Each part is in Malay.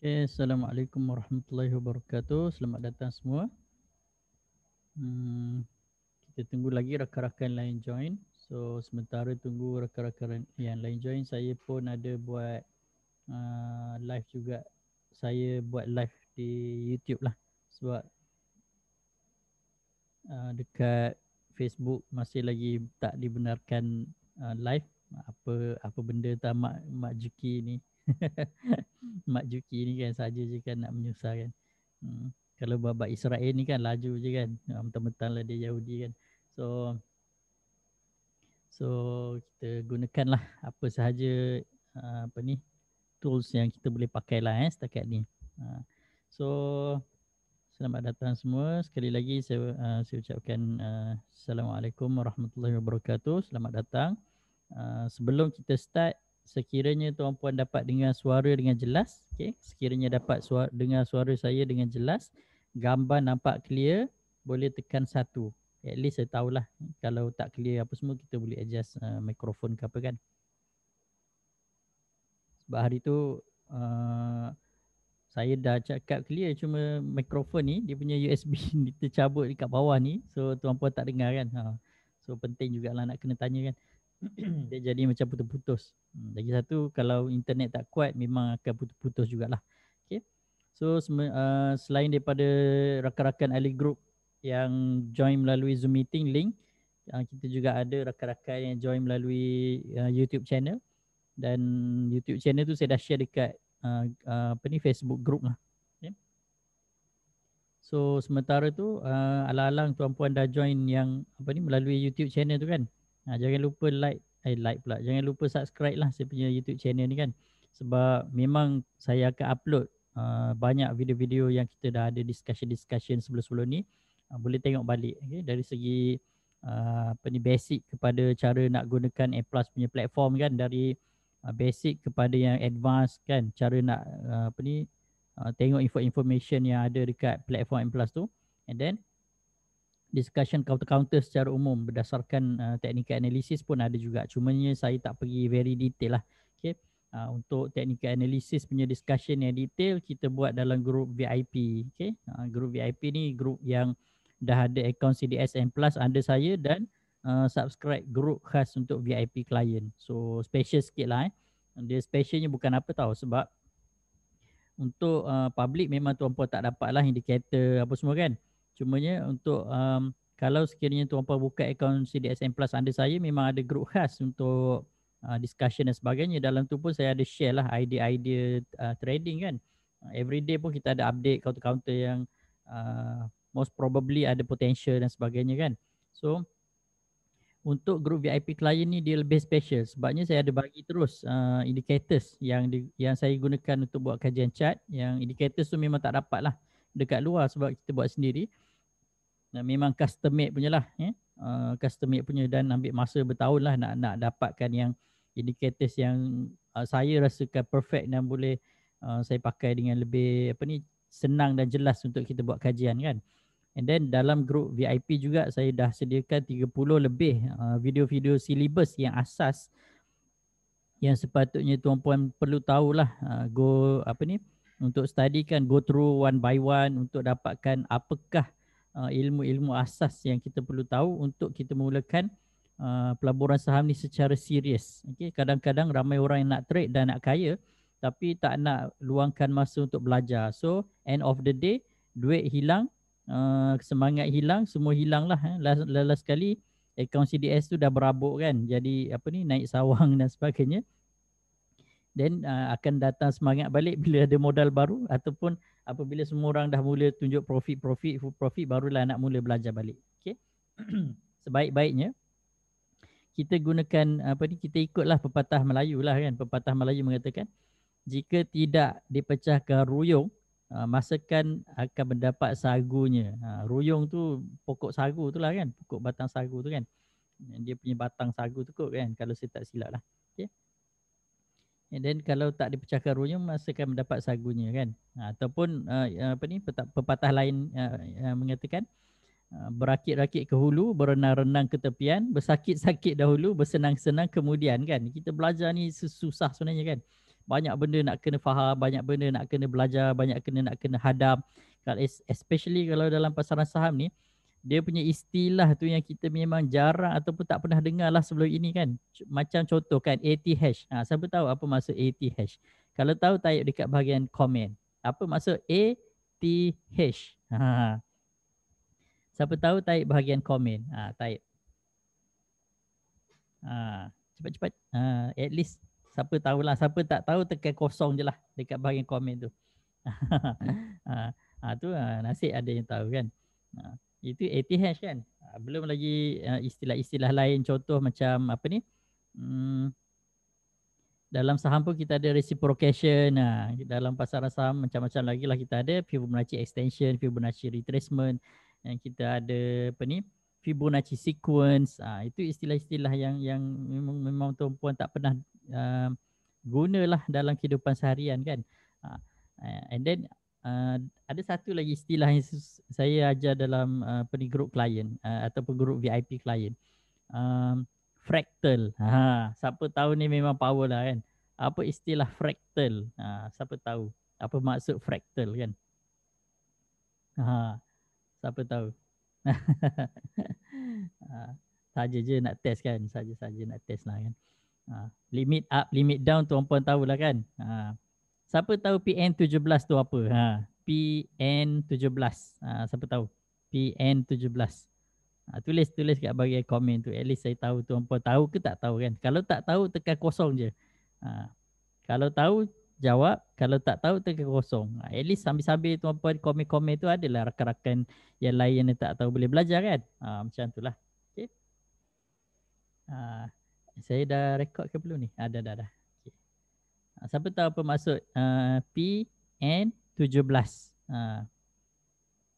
Okay, Assalamualaikum warahmatullahi wabarakatuh. Selamat datang semua. Hmm, kita tunggu lagi rakan-rakan lain join. So sementara tunggu rakan-rakan yang lain join, saya pun ada buat live juga. Saya buat live di YouTube lah. Sebab dekat Facebook masih lagi tak dibenarkan live. Apa benda tak Mak Juki ni. Mak Juki ni kan saja je kan nak menyusahkan. Kalau babak Israel ni kan laju je kan. Mentang-mentang lah dia Yahudi kan. So so kita gunakanlah apa sahaja apa ni tools yang kita boleh pakai lah setakat ni. So selamat datang semua. Sekali lagi saya ucapkan Assalamualaikum warahmatullahi wabarakatuh. Selamat datang. Sebelum kita start, sekiranya tuan-puan dapat dengar suara dengan jelas, okay? Sekiranya dapat dengar suara saya dengan jelas, gambar nampak clear, boleh tekan 1. At least saya tahulah. Kalau tak clear apa semua, kita boleh adjust mikrofon ke apa kan. Sebab hari tu saya dah cakap clear, cuma mikrofon ni dia punya USB ni tercabut dekat bawah ni, so tuan-puan tak dengar kan. So penting jugalah nak kena tanya kan. Dia jadi macam putus-putus. Lagi satu, kalau internet tak kuat memang akan putus-putus jugalah. Okay. So selain daripada rakan-rakan ahli group yang join melalui Zoom meeting link, kita juga ada rakan-rakan yang join melalui YouTube channel. Dan YouTube channel tu saya dah share dekat apa ni Facebook group lah. Okay. So sementara tu alang-alang tuan-puan dah join yang apa ni melalui YouTube channel tu kan. Jangan lupa like pula. Jangan lupa subscribe lah saya punya YouTube channel ni kan. Sebab memang saya akan upload banyak video-video yang kita dah ada discussion sebelum-sebelum ni. Boleh tengok balik okay? Dari segi apa ni basic kepada cara nak gunakan A+ punya platform kan, dari basic kepada yang advance kan, cara nak apa ni tengok information yang ada dekat platform M+ tu, and then discussion counter-counter secara umum berdasarkan technical analysis pun ada juga. Cumanya saya tak pergi very detail lah. Okay. Untuk technical analysis punya discussion yang detail kita buat dalam group VIP. Okay. Group VIP ni group yang dah ada account CDS M+ under saya dan subscribe group khas untuk VIP client. So special sikit lah. Dia specialnya bukan apa tahu, sebab untuk public memang tuan-puan tak dapat lah indikator apa semua kan. Cumanya untuk kalau sekiranya tuan-puan buka akaun CDSM Plus under saya, memang ada grup khas untuk discussion dan sebagainya. Dalam tu pun saya ada share lah idea-idea trading kan. Everyday pun kita ada update counter-counter yang most probably ada potential dan sebagainya kan. So untuk group VIP client ni dia lebih special sebabnya saya ada bagi terus indicators yang saya gunakan untuk buat kajian chart. Yang indicators tu memang tak dapat lah dekat luar sebab kita buat sendiri. Memang custom made punya lah custom made punya, dan ambil masa bertahun lah nak dapatkan yang indicators yang saya rasakan perfect dan boleh saya pakai dengan lebih apa ni senang dan jelas untuk kita buat kajian kan. And then dalam group VIP juga saya dah sediakan 30 lebih video-video syllabus yang asas yang sepatutnya tuan-puan perlu tahulah go apa ni untuk study kan, go through one by one untuk dapatkan apakah ilmu-ilmu asas yang kita perlu tahu untuk kita mulakan pelaburan saham ni secara serius. Okay, kadang-kadang ramai orang yang nak trade dan nak kaya tapi tak nak luangkan masa untuk belajar. So end of the day duit hilang, semangat hilang, semua hilang lah. Last sekali akaun CDS tu dah berabuk kan, jadi apa ni naik sawang dan sebagainya. Then akan datang semangat balik bila ada modal baru, ataupun apabila semua orang dah mula tunjuk profit barulah nak mula belajar balik. Okay. Sebaik-baiknya kita gunakan apa ni, kita ikutlah pepatah Melayu lah kan. Pepatah Melayu mengatakan jika tidak dipecahkan ruyung, masakan akan mendapat sagunya. Ruyung tu pokok sagu tu lah kan, pokok batang sagu tu kan. Dia punya batang sagu tu kot kan, kalau saya tak silap lah. Okay. And then kalau tak dipecahkan ruyung, masakan mendapat sagunya kan. Ataupun apa ni pepatah lain mengatakan berakit-rakit ke hulu, berenang-renang ke tepian, bersakit-sakit dahulu, bersenang-senang kemudian kan. Kita belajar ni susah sebenarnya kan. banyak benda nak kena faham, banyak benda nak kena belajar, banyak nak kena hadam. Especially kalau dalam pasaran saham ni, dia punya istilah tu yang kita memang jarang ataupun tak pernah dengar lah sebelum ini kan. Macam contoh kan ATH. Siapa tahu apa maksud ATH? Kalau tahu type dekat bahagian komen. Apa maksud ATH? Siapa tahu type bahagian komen. Type. Cepat-cepat. At least siapa tahulah. Siapa tak tahu tekan kosong je lah dekat bahagian komen tu. Tu nasib ada yang tahu kan. Itu ATH kan. Belum lagi istilah-istilah lain, contoh macam apa ni, dalam saham pun kita ada reciprocation. Dalam pasaran saham macam-macam lagi lah kita ada Fibonacci extension, Fibonacci retracement, dan kita ada apa ni, Fibonacci sequence. Itu istilah-istilah yang memang tuan-puan tak pernah gunalah dalam kehidupan seharian kan. And then ada satu lagi istilah yang saya ajar dalam grup klien ataupun grup VIP klien. Fractal. Siapa tahu ni memang power lah kan. Apa istilah fractal? Siapa tahu apa maksud fractal kan? Siapa tahu? Saja je nak test kan. Saja-saja nak test lah kan. Limit up, limit down tuan-puan tahulah kan. Siapa tahu PN17 tu apa? PN17. Siapa tahu? PN17. Tulis kat bahagian komen tu. At least saya tahu tuan-puan tahu ke tak tahu kan. Kalau tak tahu tekan kosong je. Kalau tahu jawab. Kalau tak tahu tekan kosong. At least sambil-sambil tuan-puan komen-komen tu adalah rakan-rakan yang lain yang tak tahu boleh belajar kan. Macam tu lah. Okay. Saya dah rekod ke belum ni? Dah. Okay. Siapa tahu apa maksud PN17?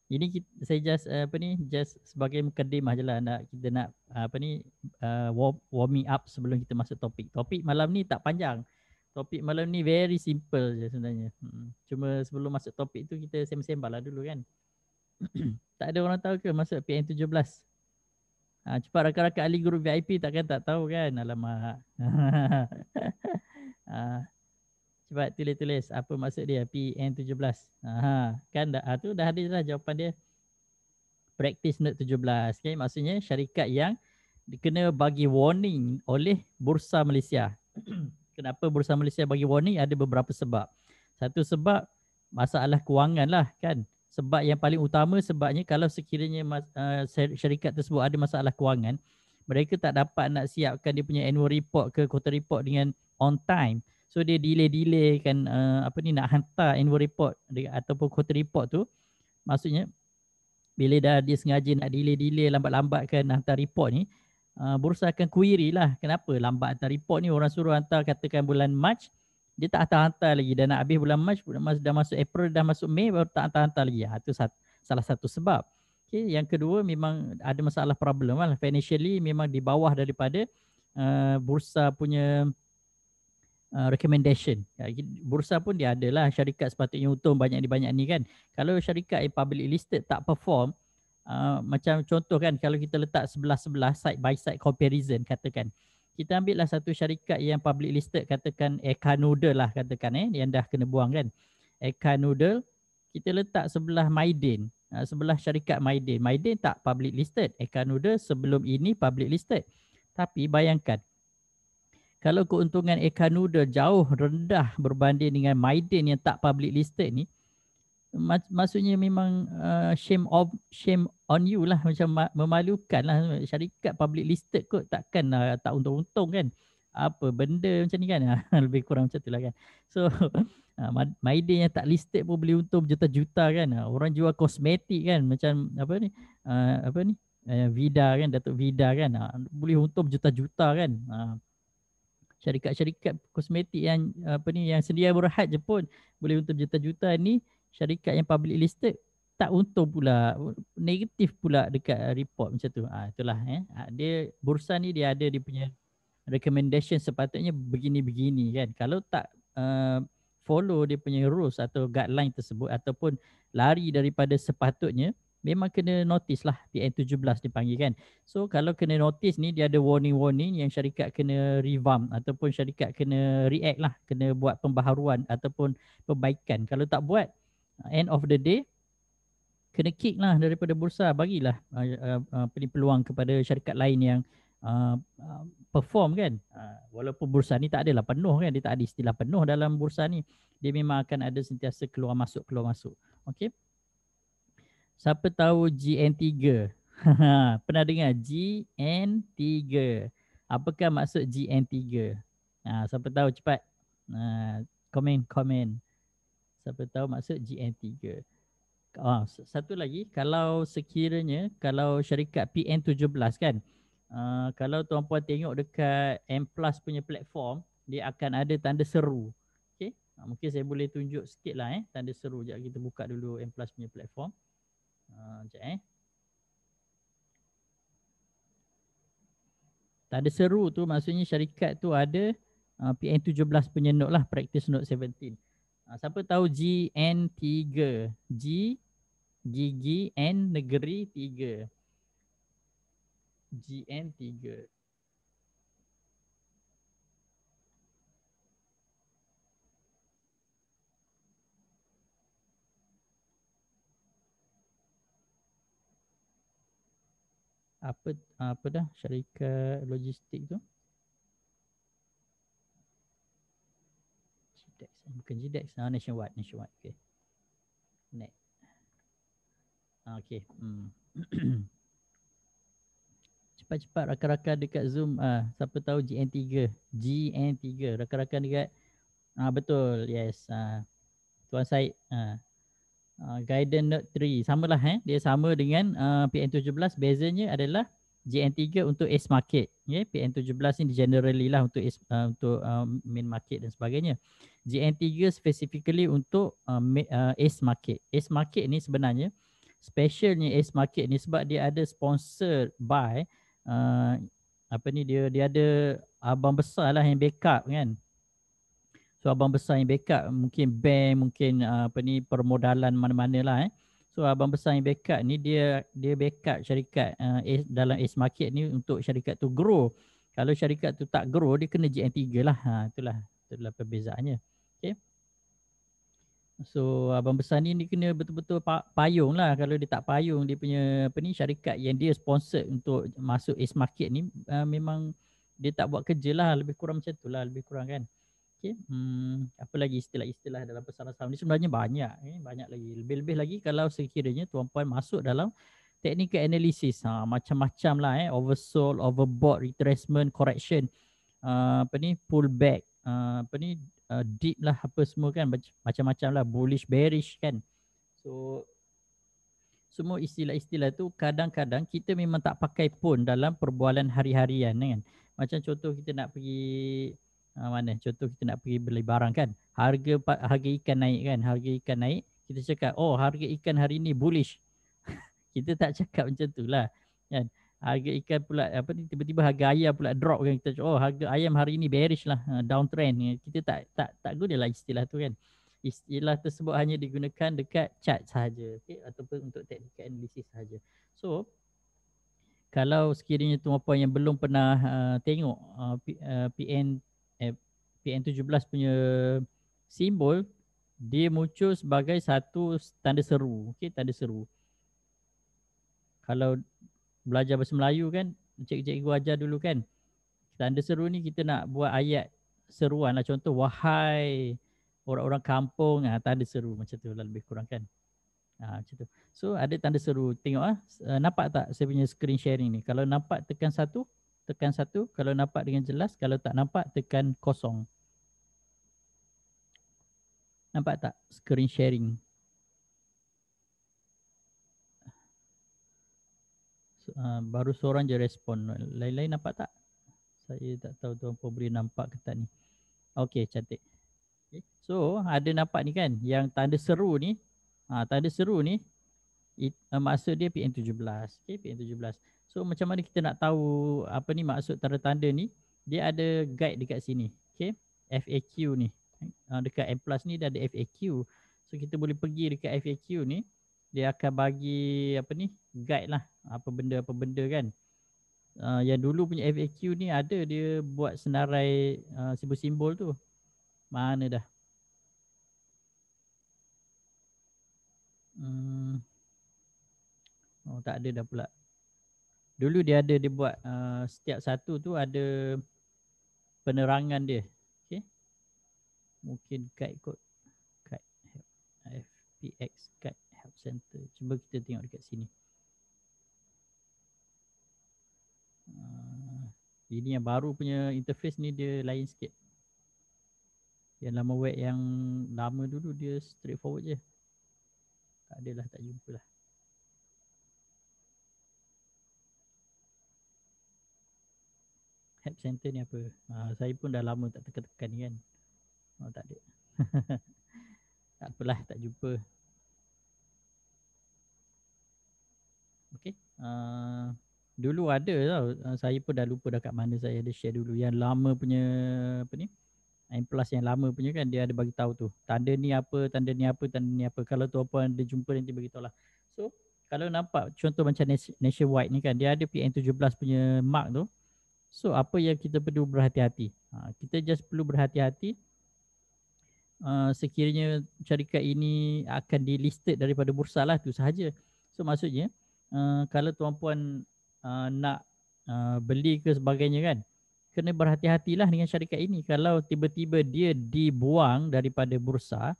Ini saya just sebagai mukadimah je lah, kita nak warming up sebelum kita masuk topik. Topik malam ni tak panjang. Topik malam ni very simple je sebenarnya. Cuma sebelum masuk topik tu kita sembang-sembang lah dulu kan. Tak ada orang tahu ke maksud PN17? Cepat rakan-rakan ahli grup VIP takkan tak tahu kan. Alamak. Cepat tulis apa maksud dia PN17. Kan tu dah ada lah jawapan dia. Practice note 17. Okay, maksudnya syarikat yang kena bagi warning oleh Bursa Malaysia. Kenapa Bursa Malaysia bagi warning? Ada beberapa sebab. Satu sebab masalah kewangan lah kan. Sebab yang paling utama sebabnya kalau sekiranya syarikat tersebut ada masalah kewangan, mereka tak dapat nak siapkan dia punya annual report ke quarter report dengan on time. So dia delay kan nak hantar annual report ataupun quarter report tu. Maksudnya bila dah dia sengaja nak delay lambat-lambatkan hantar report ni, bursa akan query lah kenapa lambat hantar report ni. Orang suruh hantar katakan bulan Mac, dia tak hantar lagi. Dah nak habis bulan Mac, dah masuk April, dah masuk Mei, baru tak hantar lagi. Itu salah satu sebab. Okay, yang kedua memang ada masalah problem lah. Financially memang di bawah daripada bursa punya recommendation. Bursa pun dia ada lah syarikat sepatutnya untung banyak ni kan. Kalau syarikat yang public listed tak perform, macam contoh kan, kalau kita letak sebelah-sebelah side by side comparison katakan, kita ambil lah satu syarikat yang public listed, katakan Eka Noodle lah katakan yang dah kena buang kan. Eka Noodle kita letak sebelah Maiden, sebelah syarikat Maiden. Maiden tak public listed. Eka Noodle sebelum ini public listed. Tapi bayangkan kalau keuntungan Eka Noodle jauh rendah berbanding dengan Maiden yang tak public listed ni, maksudnya memang shame on you lah, macam memalukan lah. Syarikat public listed kot takkan tak untung-untung kan. Apa benda macam ni kan. Lebih kurang macam tu lah kan. So Maiden yang tak listed pun boleh untung juta-juta kan. Orang jual kosmetik kan, macam Vida kan, Datuk Vida kan, boleh untung juta-juta kan. Syarikat-syarikat kosmetik yang yang sedia berhad je pun boleh untung juta-juta ni. Syarikat yang public listed tak untung pula, negatif pula dekat report macam tu. Itulah dia bursa ni dia ada dia punya recommendation sepatutnya begini-begini kan. Kalau tak follow dia punya rules atau guideline tersebut ataupun lari daripada sepatutnya, memang kena notice lah, PN17 dipanggil kan. So kalau kena notice ni dia ada warning-warning yang syarikat kena revamp ataupun syarikat kena react lah, kena buat pembaharuan ataupun perbaikan. Kalau tak buat, end of the day kena kick lah daripada bursa, bagilah peluang kepada syarikat lain yang perform kan. Walaupun bursa ni tak adalah penuh kan, dia tak ada istilah penuh dalam bursa ni. Dia memang akan ada sentiasa keluar masuk. Okey. Siapa tahu GN3? Pernah dengar GN3? Apakah maksud GN3? Siapa tahu cepat. Komen. Siapa tahu maksud GN3? Satu lagi, kalau sekiranya kalau syarikat PN17 kan, kalau tuan-puan tengok dekat M Plus punya platform, dia akan ada tanda seru. Okay? Mungkin saya boleh tunjuk sikit lah tanda seru. Sekejap kita buka dulu M Plus punya platform. Sekejap Tanda seru tu maksudnya syarikat tu ada PN17 punya note lah, Practice Note 17. Siapa tahu GN3? Gigi N negeri 3. GN3. Apa dah syarikat logistik tu? GDEX, bukan GDEX, Nationwide. Okay. Next. Okay. Cepat-cepat rakan-rakan dekat Zoom. Siapa tahu GN3? GN3. Rakan-rakan dekat. Betul. Yes. Tuan Syed. Guidance Note 3. Samalah dia sama dengan PN17. Bezanya adalah GN3 untuk Ace Market. PN17 ni generally lah untuk main market dan sebagainya. GN3 specifically untuk Ace Market. Ace Market ni sebenarnya specialnya Ace Market ni sebab dia ada sponsored by dia ada abang besar lah yang backup kan. So abang besar yang backup, mungkin bank, mungkin permodalan mana-mana lah So abang besar yang backup ni dia backup syarikat dalam Ace Market ni untuk syarikat tu grow. Kalau syarikat tu tak grow, dia kena GN3 lah. Itulah perbezaannya. Okay. So abang besar ni kena betul-betul payung lah. Kalau dia tak payung, dia punya syarikat yang dia sponsor untuk masuk Ace Market ni memang dia tak buat kerja lah. Lebih kurang macam tu lah, lebih kurang kan. Okay. Apa lagi istilah-istilah dalam pesara saham ni sebenarnya banyak. Banyak lagi. Lebih-lebih lagi kalau sekiranya tuan-puan masuk dalam technical analysis. Macam-macam lah. Oversold, overbought, retracement, correction. Pullback. Deep lah apa semua kan. Macam-macam lah. Bullish, bearish kan. So semua istilah-istilah tu kadang-kadang kita memang tak pakai pun dalam perbualan hari-harian kan. Macam contoh kita nak pergi contoh kita nak pergi beli barang kan, harga ikan naik kan, harga ikan naik, kita cakap harga ikan hari ni bullish. Kita tak cakap macam tu lah kan. Harga ikan pula tiba-tiba harga ayam pula drop kan, kita cakap harga ayam hari ni bearish lah, downtrend. Kita tak gunalah istilah tu kan. Istilah tersebut hanya digunakan dekat chart sahaja, ataupun untuk technical analysis sahaja. So kalau sekiranya tuan-puan yang belum pernah tengok PN17 punya simbol, dia muncul sebagai satu tanda seru. Tanda seru. Kalau belajar bahasa Melayu kan, cikgu ajar dulu kan, tanda seru ni kita nak buat ayat seruan lah. Contoh, wahai orang-orang kampung, tanda seru macam tu lah lebih kurang kan. Macam tu. So ada tanda seru. Tengok nampak tak saya punya screen sharing ni? Kalau nampak tekan satu. Kalau nampak dengan jelas. Kalau tak nampak tekan kosong. Nampak tak screen sharing? Baru seorang je respon. Lain-lain nampak tak? Saya tak tahu tuan-puan boleh nampak ke tak ni. Okey, cantik. Okay. So ada nampak ni kan, yang tanda seru ni. Tanda seru ni maksud dia PN17. PN17. So macam mana kita nak tahu apa ni maksud tanda-tanda ni? Dia ada guide dekat sini. FAQ ni. Dekat M Plus ni dia ada FAQ. So kita boleh pergi dekat FAQ ni. dia akan bagi apa ni, guide lah apa benda kan. Yang dulu punya FAQ ni ada dia buat senarai simbol-simbol tu. Mana dah? Oh tak ada dah pula. Dulu dia ada, dia buat setiap satu tu ada penerangan dia. Okay. Mungkin guide kot. Guide FPX Guide Help Center. Cuba kita tengok dekat sini. Ini yang baru punya interface ni dia lain sikit. Yang lama web yang lama dulu dia straightforward je. Tak adalah, tak jumpa lah. Help Center ni apa? Saya pun dah lama tak tekan-tekan ni kan. Oh tak ada. Tak apalah, tak jumpa. Okay. Dulu ada tau. Saya pun dah lupa dah kat mana saya ada share dulu. Yang lama punya apa ni? M plus yang lama punya kan dia ada bagi tahu tu. Tanda ni apa, tanda ni apa, tanda ni apa. Kalau tuan-puan ada jumpa nanti bagi tahu lah. So, kalau nampak contoh macam nationwide ni kan dia ada PN17 punya mark tu. So, apa yang kita perlu berhati-hati? Kita just perlu berhati-hati sekiranya syarikat ini akan delisted daripada bursa lah, tu sahaja. So maksudnya kalau tuan-puan nak beli ke sebagainya kan, kena berhati-hatilah dengan syarikat ini. Kalau tiba-tiba dia dibuang daripada bursa,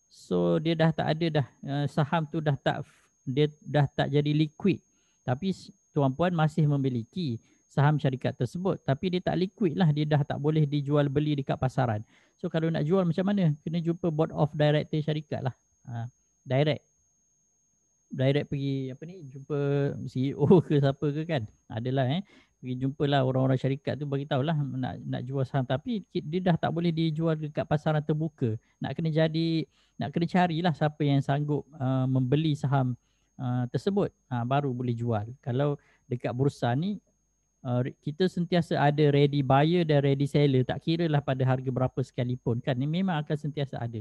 so dia dah tak ada dah, saham tu dah tak jadi liquid. Tapi tuan-puan masih memiliki saham syarikat tersebut, tapi dia tak liquid lah, dia dah tak boleh dijual beli dekat pasaran. So kalau nak jual macam mana? Kena jumpa board of director syarikat lah. Direct pergi apa ni, jumpa CEO ke siapa ke kan. Adalah pergi jumpalah orang-orang syarikat tu, bagi tahulah nak jual saham, tapi dia dah tak boleh dijual dekat pasaran terbuka. Nak kena carilah siapa yang sanggup membeli saham tersebut, baru boleh jual. Kalau dekat bursa ni kita sentiasa ada ready buyer dan ready seller, tak kira lah pada harga berapa sekalipun kan, ini memang akan sentiasa ada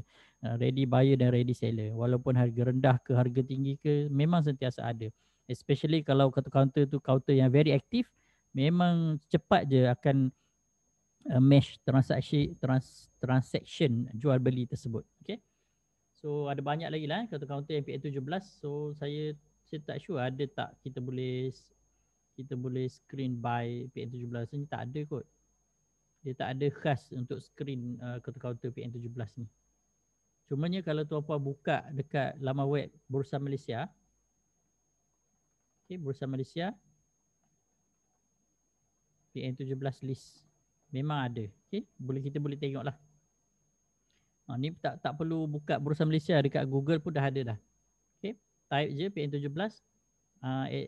ready buyer dan ready seller, walaupun harga rendah ke harga tinggi ke, memang sentiasa ada. Especially kalau counter tu counter yang very aktif, memang cepat je akan mesh transaction jual beli tersebut. Okay, so ada banyak lagi lah counter yang PN17. So saya tak sure ada tak kita boleh screen by PN17 ni, tak ada kot. Dia tak ada khas untuk screen counter PN17 ni. Cumanya kalau tuan-puan buka dekat laman web Bursa Malaysia, okay, Bursa Malaysia PN17 list memang ada. Okay, kita boleh tengok lah. Ni tak perlu buka Bursa Malaysia, dekat Google pun dah ada dah. Okay, type je PN17,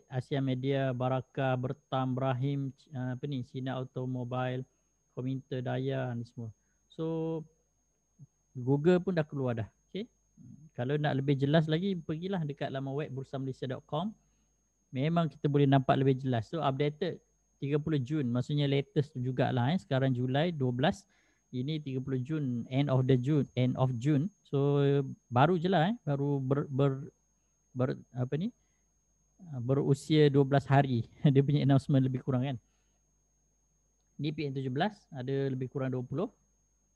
Asia Media, Baraka, Bertam, Brahim, apa ni, Sina Automobile, Kominter Daya ni semua. So Google pun dah keluar dah. Okay, kalau nak lebih jelas lagi, pergilah dekat laman web bursamalaysia.com. Memang kita boleh nampak lebih jelas. So updated 30 Jun, maksudnya latest jugalah. Sekarang Julai 12, ini 30 Jun, end of June. So baru je lah, baru apa ni, berusia 12 hari. Dia punya announcement lebih kurang kan. Ni PN17 ada lebih kurang 20.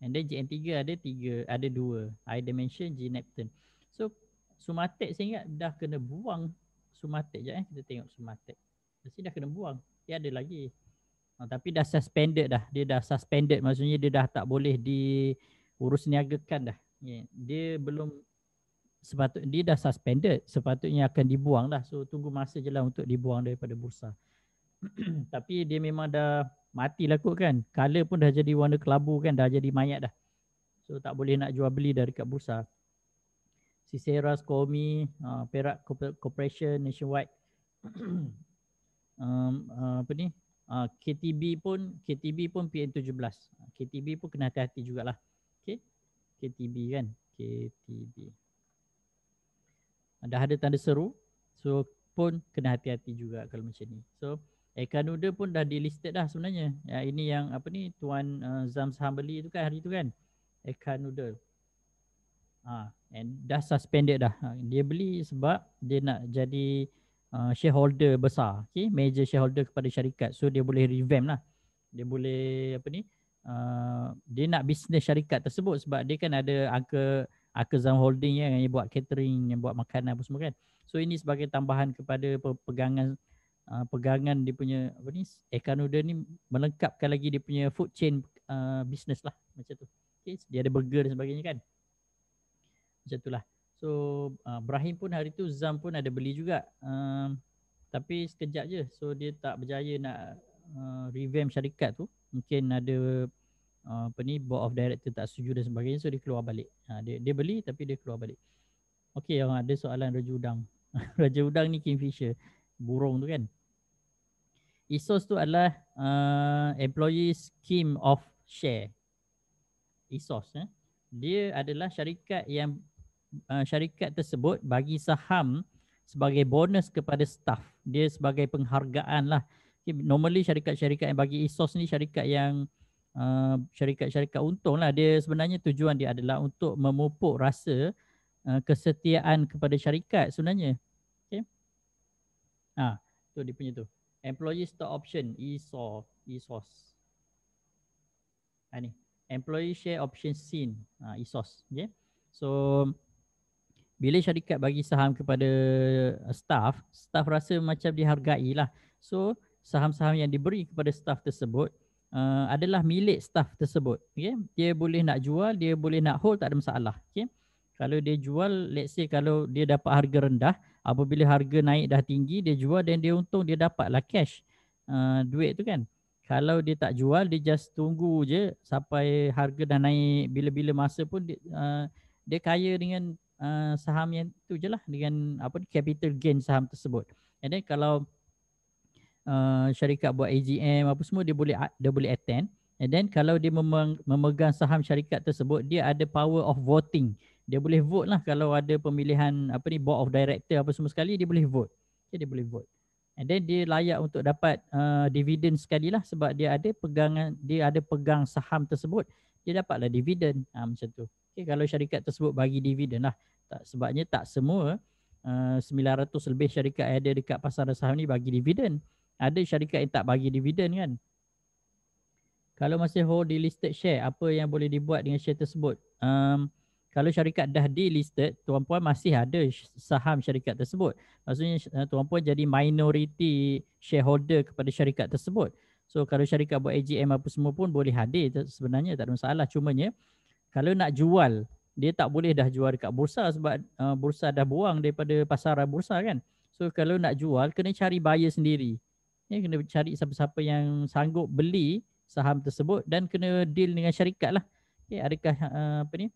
And then JN3 ada 2. High Dimension, G Neptune. So Sumatek saya ingat dah kena buang. Sumatek je kita tengok Sumatek. Mesti dah kena buang. Dia ada lagi. Tapi dah suspended dah. Dia dah suspended, maksudnya dia dah tak boleh diurus niagakan dah. Dia belum dia dah suspended, sepatutnya akan dibuang lah. So tunggu masa je lah untuk dibuang daripada bursa. Tapi dia memang dah mati lah kot kan. Color pun dah jadi warna kelabu kan, dah jadi mayat dah. So tak boleh nak jual beli dari kat bursa. Sisera, Skomi, Perak Corporation, Nationwide, apa ni, KTB pun PN17. KTB pun kena hati-hati jugalah. Okay, KTB kan, KTB dah ada tanda seru, so pun kena hati-hati juga kalau macam ni. So Ekanuda pun dah delisted dah sebenarnya. Ini yang apa ni, Tuan Zam saham beli tu kan hari tu kan, Ekanuda. And dah suspended dah. Dia beli sebab dia nak jadi shareholder besar, okay, major shareholder kepada syarikat. So dia boleh revamp lah. Dia boleh apa ni? Dia nak bisnes syarikat tersebut sebab dia kan ada Akazam Holding yang buat catering, yang buat makanan apa semua kan. So ini sebagai tambahan kepada pegangan dia punya apa ni, Ekanuda ni melengkapkan lagi dia punya food chain business lah macam tu. Okay, dia ada burger dan sebagainya kan. Macam itulah. So Ibrahim pun hari tu Zam pun ada beli juga. Tapi sekejap je. So dia tak berjaya nak revamp syarikat tu. Mungkin ada apa ni, board of director tak setuju dan sebagainya, so dia keluar balik. Dia beli tapi dia keluar balik. Okey, ada soalan Raja Udang. Raja Udang ni Kingfisher, burung tu kan. ESOS tu adalah Employee Scheme of Share. ESOS dia adalah syarikat yang syarikat tersebut bagi saham sebagai bonus kepada staff. Dia sebagai penghargaan lah. Okay, normally syarikat-syarikat yang bagi ESOS ni syarikat yang syarikat-syarikat untung lah. Dia sebenarnya tujuan dia adalah untuk memupuk rasa kesetiaan kepada syarikat sebenarnya. Okay. Tu dia punya tu. Employee Stock Option, ESOS. Ni. Employee Share Option Scheme, ESOS. Okay. So bila syarikat bagi saham kepada staff rasa macam dihargai lah. So saham-saham yang diberi kepada staff tersebut adalah milik staff tersebut. Okay? Dia boleh nak jual, dia boleh nak hold, tak ada masalah. Okay? Kalau dia jual, let's say kalau dia dapat harga rendah, apabila harga naik dah tinggi, dia jual dan dia untung, dia dapatlah cash duit tu kan. Kalau dia tak jual, dia just tunggu je sampai harga dah naik, bila-bila masa pun dia kaya dengan saham yang tu je lah, dengan apa ni, capital gain saham tersebut. And then kalau syarikat buat AGM apa semua, dia boleh attend. And then kalau dia memegang saham syarikat tersebut, dia ada power of voting. Dia boleh vote lah kalau ada pemilihan apa ni, board of director apa semua sekali, dia boleh vote. Okay, dia boleh vote. And then dia layak untuk dapat dividen sekali lah sebab dia ada pegang saham tersebut, dia dapatlah dividen macam tu. Okay, kalau syarikat tersebut bagi dividen lah. Sebabnya tak semua 900 lebih syarikat yang ada dekat pasaran saham ni bagi dividen. Ada syarikat yang tak bagi dividen kan. Kalau masih hold delisted share, apa yang boleh dibuat dengan share tersebut? Kalau syarikat dah delisted, tuan-puan masih ada saham syarikat tersebut. Maksudnya tuan-puan jadi minority shareholder kepada syarikat tersebut. So kalau syarikat buat AGM apa semua pun boleh hadir sebenarnya, tak ada masalah. Cumanya kalau nak jual, dia tak boleh dah jual dekat bursa sebab bursa dah buang daripada pasaran bursa kan. So kalau nak jual, kena cari buyer sendiri. Kena cari siapa-siapa yang sanggup beli saham tersebut dan kena deal dengan syarikat lah. Adakah apa ni,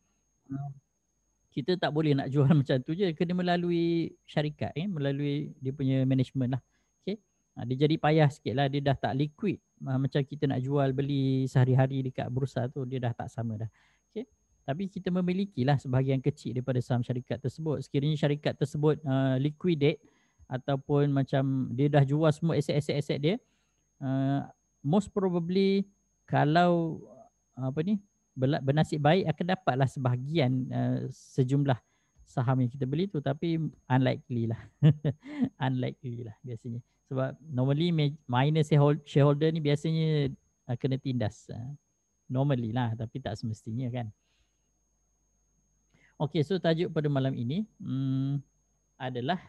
kita tak boleh nak jual macam tu je, kena melalui syarikat, melalui dia punya management lah. Okay. Dia jadi payah sikit lah, dia dah tak liquid. Macam kita nak jual beli sehari-hari dekat bursa tu, dia dah tak sama dah. Okay. Tapi kita memilikilah sebahagian kecil daripada saham syarikat tersebut. Sekiranya syarikat tersebut liquidate ataupun macam dia dah jual semua aset-aset dia, most probably kalau apa ni, bernasib baik akan dapatlah sebahagian sejumlah saham yang kita beli tu, tapi unlikely lah. Unlikely lah biasanya. Sebab normally minor shareholder ni biasanya kena tindas. Normally lah, tapi tak semestinya kan. Okay, so tajuk pada malam ini adalah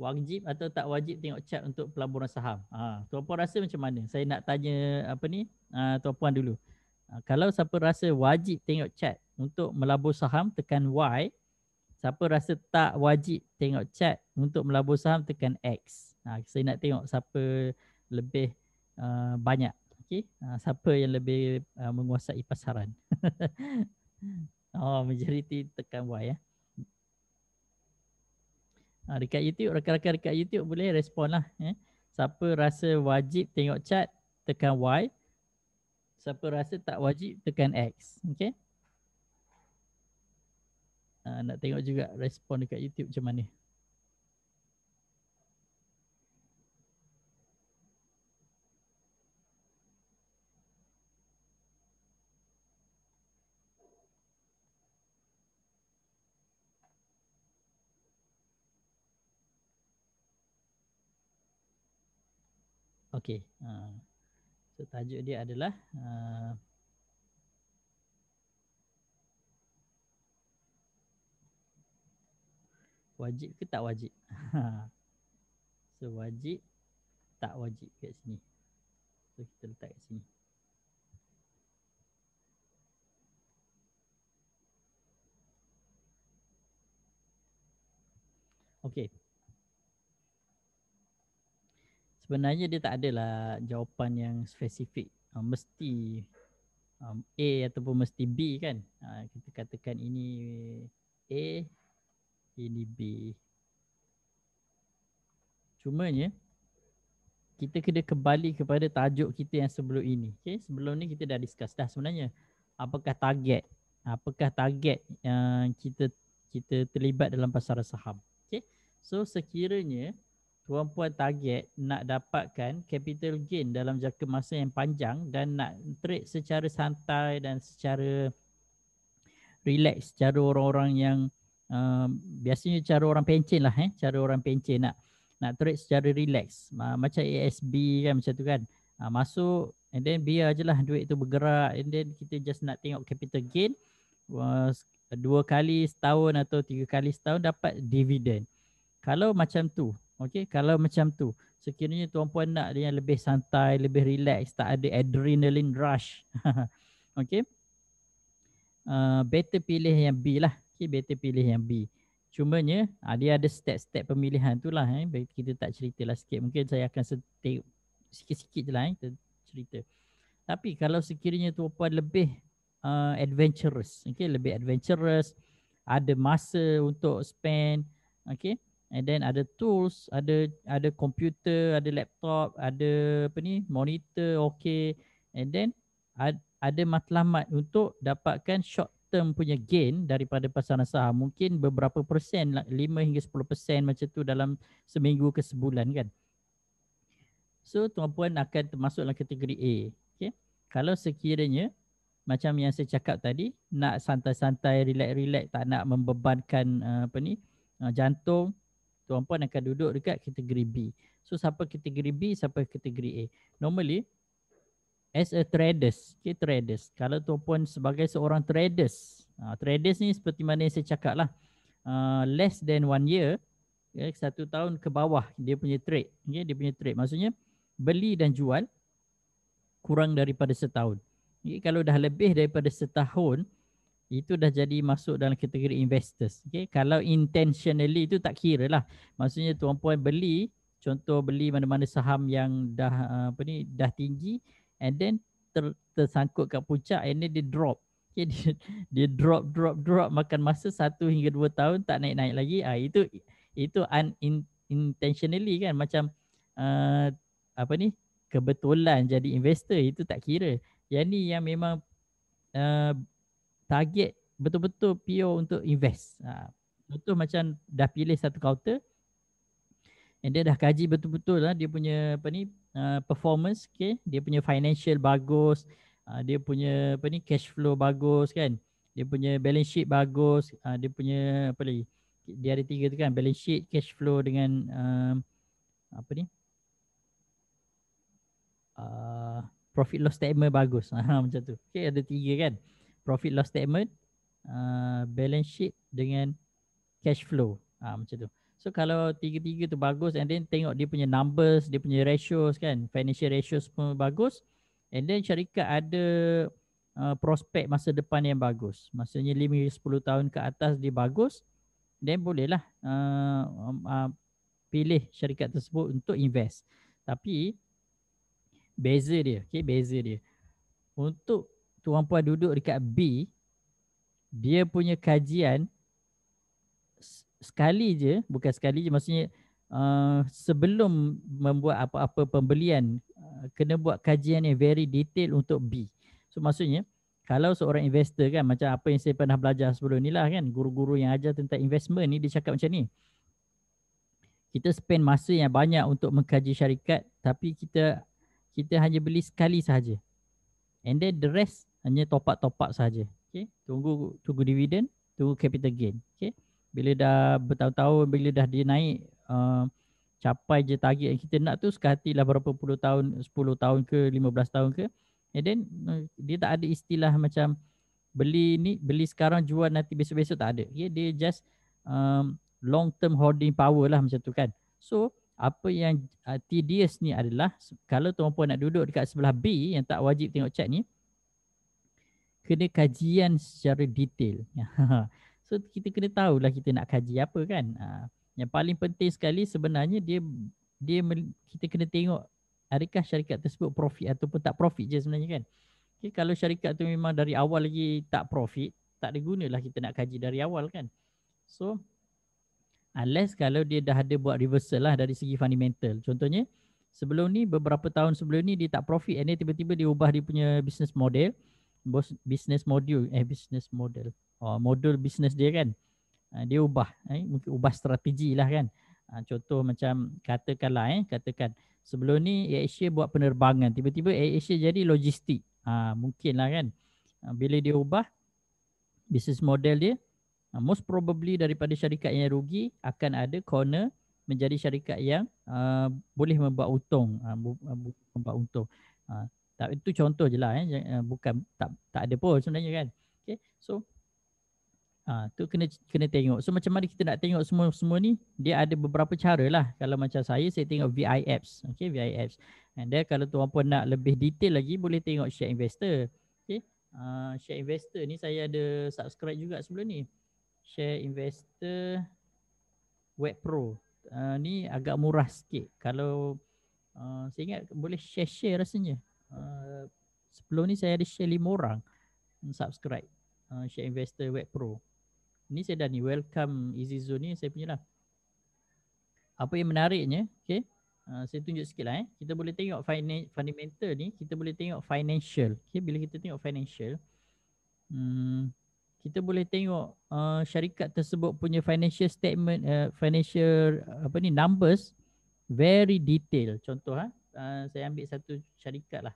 wajib atau tak wajib tengok chart untuk pelaburan saham. Tuan-puan rasa macam mana? Saya nak tanya apa ni, tuan-puan dulu. Kalau siapa rasa wajib tengok chart untuk melabur saham, tekan Y. Siapa rasa tak wajib tengok chart untuk melabur saham, tekan X. Saya nak tengok siapa lebih banyak. Okay? Siapa yang lebih menguasai pasaran. Majority tekan Y ya. Dekat YouTube, rakan-rakan dekat YouTube boleh respon lah. Siapa rasa wajib tengok chart, tekan Y. Siapa rasa tak wajib, tekan X. Okay. Nak tengok juga respon dekat YouTube macam mana. Okey. So tajuk dia adalah wajib ke tak wajib. So wajib tak wajib kat sini. So kita letak kat sini. Okey. Sebenarnya dia tak adalah jawapan yang spesifik. Mesti A ataupun mesti B kan. Kita katakan ini A, ini B. Cumanya kita kena kembali kepada tajuk kita yang sebelum ini. Okay? Sebelum ni kita dah discuss dah sebenarnya. Apakah target? Apakah target yang kita terlibat dalam pasaran saham? Okay? So sekiranya tuan puan target nak dapatkan capital gain dalam jangka masa yang panjang dan nak trade secara santai dan secara relax, cara orang-orang yang biasanya cara orang pencen lah, cara orang pencen nak trade secara relax, macam ASB kan, macam tu kan. Masuk and then biar je lah duit tu bergerak, and then kita just nak tengok capital gain 2 kali setahun atau 3 kali setahun dapat dividen. Kalau macam tu, okey, kalau macam tu, sekiranya tuan puan nak dia yang lebih santai, lebih relax, tak ada adrenaline rush. Okey. Better pilih yang B lah. Okay, better pilih yang B. Cumanya dia ada step-step pemilihan tu lah. Kita tak ceritalah sikit. Mungkin saya akan sikit-sikit je lah kita cerita. Tapi kalau sekiranya tu puan lebih adventurous, okay, lebih adventurous, ada masa untuk spend, okay, and then ada tools, ada komputer, ada laptop, ada apa ni, monitor, okay, and then ada matlamat untuk dapatkan short term punya gain daripada pasaran saham. Mungkin beberapa persen, 5 hingga 10% macam tu dalam seminggu ke sebulan kan. So tuan puan akan termasuk dalam kategori A. Okay? Kalau sekiranya macam yang saya cakap tadi, nak santai-santai, relax-relax, tak nak membebankan jantung, tuan puan akan duduk dekat kategori B. So siapa kategori B, siapa kategori A. Normally as a traders, okay, traders. Kalau tuan puan sebagai seorang traders, traders ni seperti mana yang saya cakap lah, less than 1 year, okay, 1 tahun ke bawah dia punya trade, okay, dia punya trade. Maksudnya beli dan jual kurang daripada setahun. Okay, kalau dah lebih daripada setahun, itu dah jadi masuk dalam kategori investors. Okay, kalau intentionally itu tak kira lah. Maksudnya tuan puan beli, contoh beli mana-mana saham yang dah dah tinggi, and then tersangkut kat puncak, and then dia drop. Okay, dia drop makan masa 1 hingga 2 tahun tak naik-naik lagi. Itu unintentionally kan, macam kebetulan jadi investor, itu tak kira. Yang ni yang memang target betul-betul pure untuk invest. Contoh macam dah pilih satu counter, and dia dah kaji betul-betul lah dia punya performance, okay? Dia punya financial bagus, dia punya cash flow bagus kan, dia punya balance sheet bagus, dia punya apa lagi, dia ada 3 tu kan, balance sheet, cash flow dengan profit loss statement bagus. Macam tu. Okay, ada 3 kan, profit loss statement, balance sheet dengan cash flow, macam tu. So kalau 3 tu bagus, and then tengok dia punya numbers, dia punya ratios kan, financial ratios pun bagus, and then syarikat ada prospek masa depan yang bagus, maksudnya 5-10 tahun ke atas dia bagus, then bolehlah pilih syarikat tersebut untuk invest. Tapi beza dia, okay, beza dia, untuk tuan puan duduk dekat B, dia punya kajian sekali je, bukan sekali je, maksudnya sebelum membuat apa-apa pembelian, kena buat kajian yang very detail untuk B. So maksudnya kalau seorang investor kan, macam apa yang saya pernah belajar sebelum ni lah kan, guru-guru yang ajar tentang investment ni, dia cakap macam ni, kita spend masa yang banyak untuk mengkaji syarikat, tapi kita hanya beli sekali sahaja, and then the rest hanya top up sahaja. Okay? Tunggu dividen, tunggu capital gain. Okay? Bila dah bertahun-tahun, bila dah dia naik capai je target yang kita nak tu, suka hatilah berapa puluh tahun, 10 tahun ke 15 tahun ke, and then dia tak ada istilah macam beli sekarang jual nanti besok-besok, tak ada. Okay? Dia just long term holding power lah macam tu kan. So apa yang tedious ni adalah kalau tuan puan nak duduk dekat sebelah B yang tak wajib tengok chat ni, kena kajian secara detail. So kita kena tahulah kita nak kaji apa kan. Yang paling penting sekali sebenarnya kita kena tengok adakah syarikat tersebut profit ataupun tak profit je sebenarnya kan. Okay, kalau syarikat tu memang dari awal lagi tak profit, tak ada gunalah kita nak kaji dari awal kan. So unless kalau dia dah ada buat reversal lah dari segi fundamental. Contohnya sebelum ni, beberapa tahun sebelum ni dia tak profit, and then tiba-tiba dia ubah dia punya business model, model business dia kan. Dia ubah, mungkin ubah strategi lah kan. Contoh macam katakan sebelum ni AirAsia buat penerbangan, tiba-tiba AirAsia jadi logistik. Mungkin lah kan. Bila dia ubah business model dia, most probably daripada syarikat yang rugi akan ada corner menjadi syarikat yang boleh membuat untung. Itu contoh je lah, bukan tak ada pun sebenarnya kan. Okay, so tu kena tengok. So macam mana kita nak tengok semua ni, dia ada beberapa cara lah. Kalau macam saya tengok VI apps. Okay, VI apps. And then kalau tuan puan nak lebih detail lagi, boleh tengok Share Investor. Okay, Share Investor ni saya ada subscribe juga sebelum ni. Share Investor Web Pro. Ni agak murah sikit. Kalau saya ingat boleh share rasanya. Sebelum ni saya ada share 5 orang subscribe Share Investor Web Pro. Ni saya dah ni welcome Easy Zone ni saya punya lah. Apa yang menariknya, okay, saya tunjuk sikit lah. Kita boleh tengok fundamental ni, kita boleh tengok financial. Okay, bila kita tengok financial, kita boleh tengok syarikat tersebut punya financial statement, financial numbers very detail. Contoh saya ambil satu syarikat lah.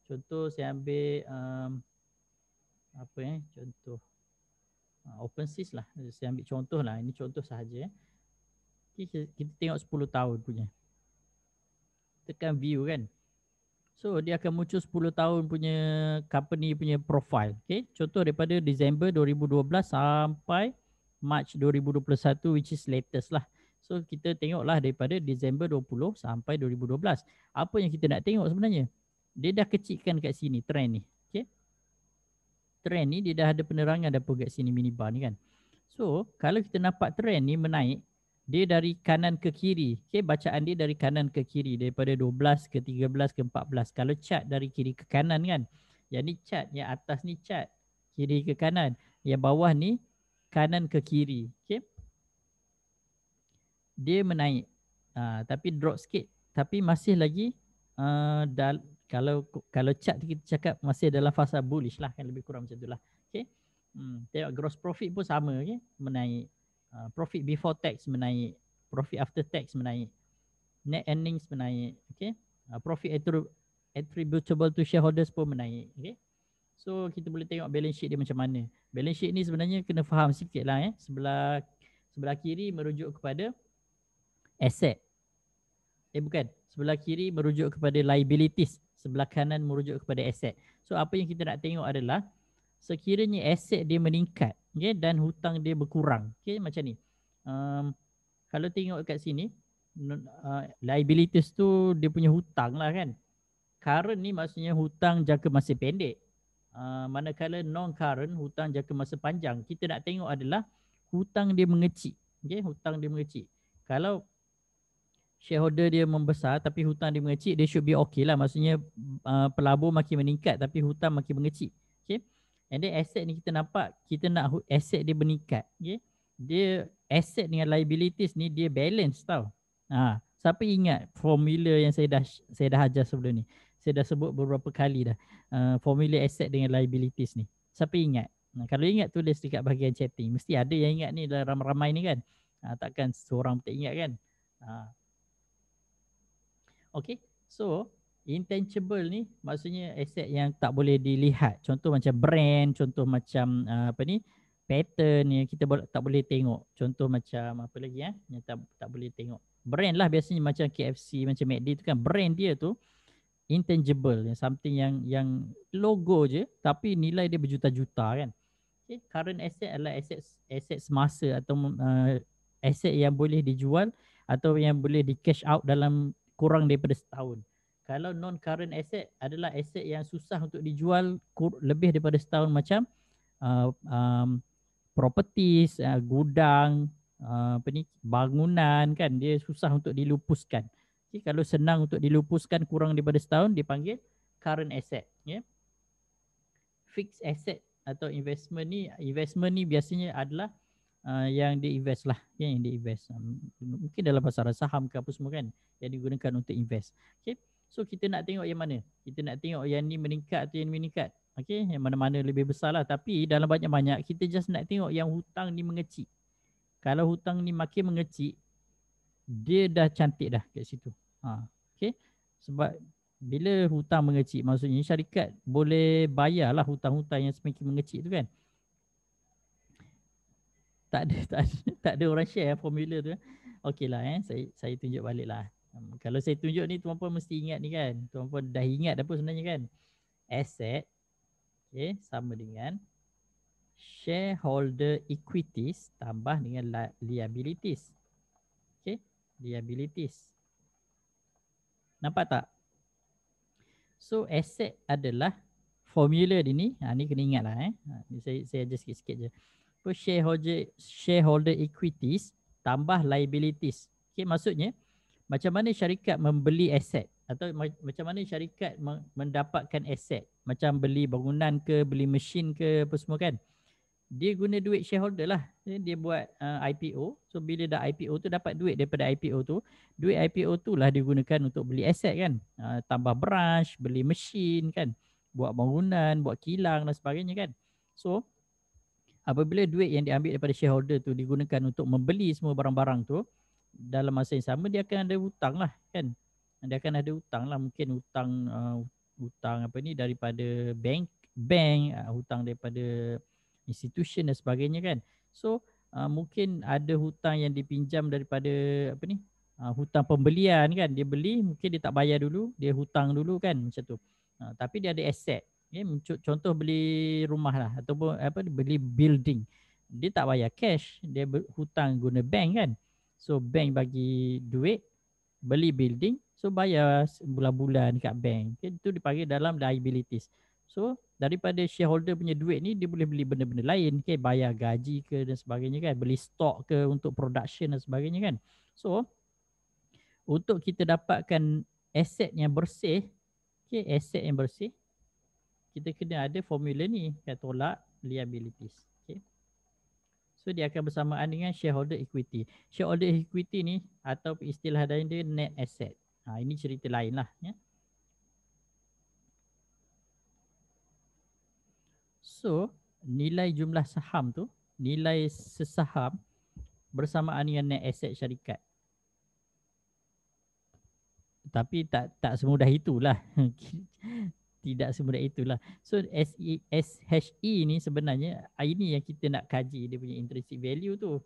Contoh saya ambil contoh OpenSys lah. Saya ambil contoh lah. Ini contoh sahaja. Okay, kita tengok 10 tahun punya. Tekan view kan. So dia akan muncul 10 tahun punya company punya profile. Okay, contoh daripada Disember 2012 sampai March 2021, which is latest lah. So kita tengoklah daripada Disember 20 sampai 2012. Apa yang kita nak tengok sebenarnya? Dia dah kecilkan kat sini trend ni. Okay, trend ni dia dah ada penerangan dah pun kat sini minibar ni kan. So kalau kita nampak trend ni menaik, dia dari kanan ke kiri. Okay, bacaan dia dari kanan ke kiri, daripada 12 ke 13 ke 14. Kalau chart dari kiri ke kanan kan. Yang ni chart, yang atas ni chart kiri ke kanan. Yang bawah ni kanan ke kiri. Okay, dia menaik. Tapi drop sikit. Tapi masih lagi kalau chart kita cakap masih dalam fasa bullish lah kan, lebih kurang macam tu lah. Okay, tengok gross profit pun sama, okay, menaik. Profit before tax menaik, profit after tax menaik, net earnings menaik, okay. Profit attributable to shareholders pun menaik, okay. So kita boleh tengok balance sheet dia macam mana. Balance sheet ni sebenarnya kena faham sikit lah. Sebelah kiri merujuk kepada asset. Bukan, sebelah kiri merujuk kepada liabilities, sebelah kanan merujuk kepada asset. So apa yang kita nak tengok adalah sekiranya aset dia meningkat, okay, dan hutang dia berkurang, okay, macam ni. Kalau tengok kat sini, liabilities tu dia punya hutang lah kan. Current ni maksudnya hutang jangka masa pendek. Manakala non-current, hutang jangka masa panjang. Kita nak tengok adalah hutang dia mengecil, okay, hutang dia mengecil. Kalau shareholder dia membesar tapi hutang dia mengecil, dia should be okay lah. Maksudnya pelabur makin meningkat tapi hutang makin mengecil, okay. And then asset ni kita nampak, kita nak asset dia meningkat, okay. Dia asset dengan liabilities ni dia balance tau. Siapa ingat formula yang saya dah ajar sebelum ni? Saya dah sebut beberapa kali dah. Formula asset dengan liabilities ni. Siapa ingat? Kalau ingat tulis dekat bahagian chatting. Mesti ada yang ingat ni dalam ramai-ramai ni kan. Takkan seorang tak ingat kan. Okay, so intangible ni maksudnya aset yang tak boleh dilihat. Contoh macam brand, contoh macam pattern yang kita tak boleh tengok. Contoh macam apa lagi yang tak boleh tengok. Brand lah biasanya macam KFC, macam McD tu kan, brand dia tu intangible, something yang logo je tapi nilai dia berjuta-juta kan. Okay, current asset adalah aset semasa atau aset yang boleh dijual atau yang boleh di cash out dalam kurang daripada setahun. Kalau non current asset adalah aset yang susah untuk dijual lebih daripada setahun, macam properties, gudang, apa ni, bangunan kan, dia susah untuk dilupuskan. Okay, kalau senang untuk dilupuskan kurang daripada setahun dipanggil current asset. Yeah. Fixed asset atau investment ni biasanya adalah yang di-invest lah, yang di-invest. Mungkin dalam pasaran saham ke apa semua kan, yang digunakan untuk invest. Okay. So kita nak tengok yang mana? Kita nak tengok yang ni meningkat atau yang ni meningkat. Okay, yang mana-mana lebih besar lah. Tapi dalam banyak-banyak kita just nak tengok yang hutang ni mengecil. Kalau hutang ni makin mengecil, dia dah cantik dah kat situ. Okay. Sebab bila hutang mengecil, maksudnya syarikat boleh bayarlah hutang-hutang yang semakin mengecil tu kan. Tak ada orang share formula tu. Okey lah, saya tunjuk balik lah. Kalau saya tunjuk ni, tuan-puan mesti ingat ni kan. Tuan-puan dah ingat apa sebenarnya kan. Asset, okay, sama dengan shareholder equities tambah dengan liabilities. Okay, liabilities. Nampak tak? So asset adalah formula dia ni. Ni kena ingat lah. Ni saya adjust sikit-sikit je. So shareholder equities tambah liabilities. Okay, maksudnya macam mana syarikat membeli aset atau macam mana syarikat mendapatkan aset. Macam beli bangunan ke, beli mesin ke, apa semua kan. Dia guna duit shareholder lah. Dia buat IPO. So bila dah IPO tu, dapat duit daripada IPO tu. Duit IPO tu lah digunakan untuk beli aset kan. Tambah branch, beli mesin kan. Buat bangunan, buat kilang dan sebagainya kan. So apabila duit yang diambil daripada shareholder tu digunakan untuk membeli semua barang-barang tu, dalam masa yang sama dia akan ada hutang lah kan. Dia akan ada hutang lah. Mungkin hutang apa ni daripada bank, hutang daripada institution dan sebagainya kan. So mungkin ada hutang yang dipinjam daripada apa ni, hutang pembelian kan. Dia beli, mungkin dia tak bayar dulu, dia hutang dulu kan, macam tu. Tapi dia ada aset. Contoh beli rumah lah ataupun beli building. Dia tak bayar cash, dia hutang guna bank kan. So bank bagi duit, beli building, so bayar bulan-bulan dekat bank. Itu dipanggil dalam liabilities. So daripada shareholder punya duit ni, dia boleh beli benda-benda lain, bayar gaji ke dan sebagainya kan, beli stok ke untuk production dan sebagainya kan. So untuk kita dapatkan aset yang bersih, aset yang bersih, kita kena ada formula ni, tolak liabilities. So dia akan bersamaan dengan shareholder equity. Shareholder equity ni atau istilah lain dia net asset. Ini cerita lain lah. Ya. So nilai jumlah saham tu, nilai sesaham bersamaan dengan net asset syarikat. Tapi tak semudah itulah. Tidak semudah itulah. So SHE ni sebenarnya ini yang kita nak kaji, dia punya intrinsic value tu.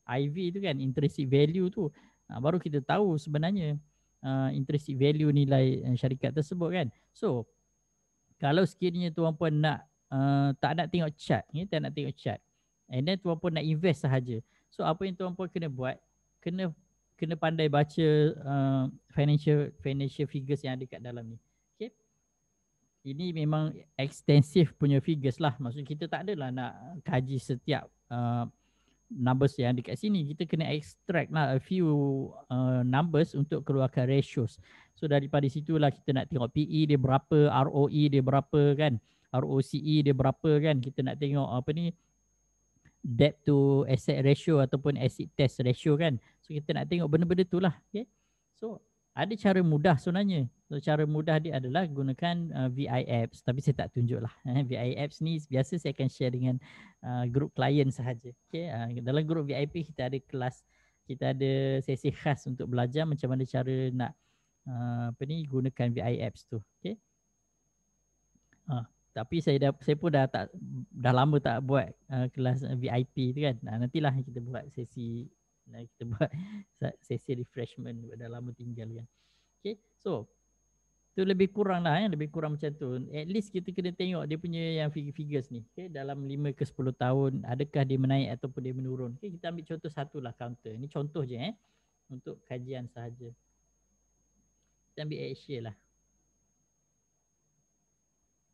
IV tu kan, intrinsic value tu. Baru kita tahu sebenarnya intrinsic value nilai syarikat tersebut kan. So kalau sekiranya tuan-puan nak tak nak tengok chart, tak nak tengok chart, and then tuan-puan nak invest sahaja. So apa yang tuan-puan kena buat, kena pandai baca financial figures yang ada kat dalam ni. Okay. Ini memang extensive punya figures lah. Maksud kita tak adalah nak kaji setiap numbers yang dekat sini. Kita kena extract lah a few numbers untuk keluarkan ratios. So daripada situlah kita nak tengok PE dia berapa, ROE dia berapa kan, ROCE dia berapa kan. Kita nak tengok apa ni, debt to asset ratio ataupun asset test ratio kan. So kita nak tengok benda-benda tu lah. Okay. So ada cara mudah sebenarnya. So cara mudah dia adalah gunakan VIApps. Tapi saya tak tunjuk lah. VIApps ni biasa saya akan share dengan grup klien sahaja. Okay. Dalam grup VIP kita ada kelas, kita ada sesi khas untuk belajar macam mana cara nak gunakan VIApps tu. Okay. Tapi saya pun dah lama tak buat kelas VIP tu kan. Nantilah kita buat sesi Kita buat sesi refreshment, dah lama tinggal kan. Okay, so tu lebih kurang lah, lebih kurang macam tu. At least kita kena tengok dia punya yang figures ni. Okay, dalam 5 ke 10 tahun, adakah dia menaik ataupun dia menurun. Okay, kita ambil contoh satu lah counter. Ni contoh je untuk kajian sahaja. Kita ambil Asia lah.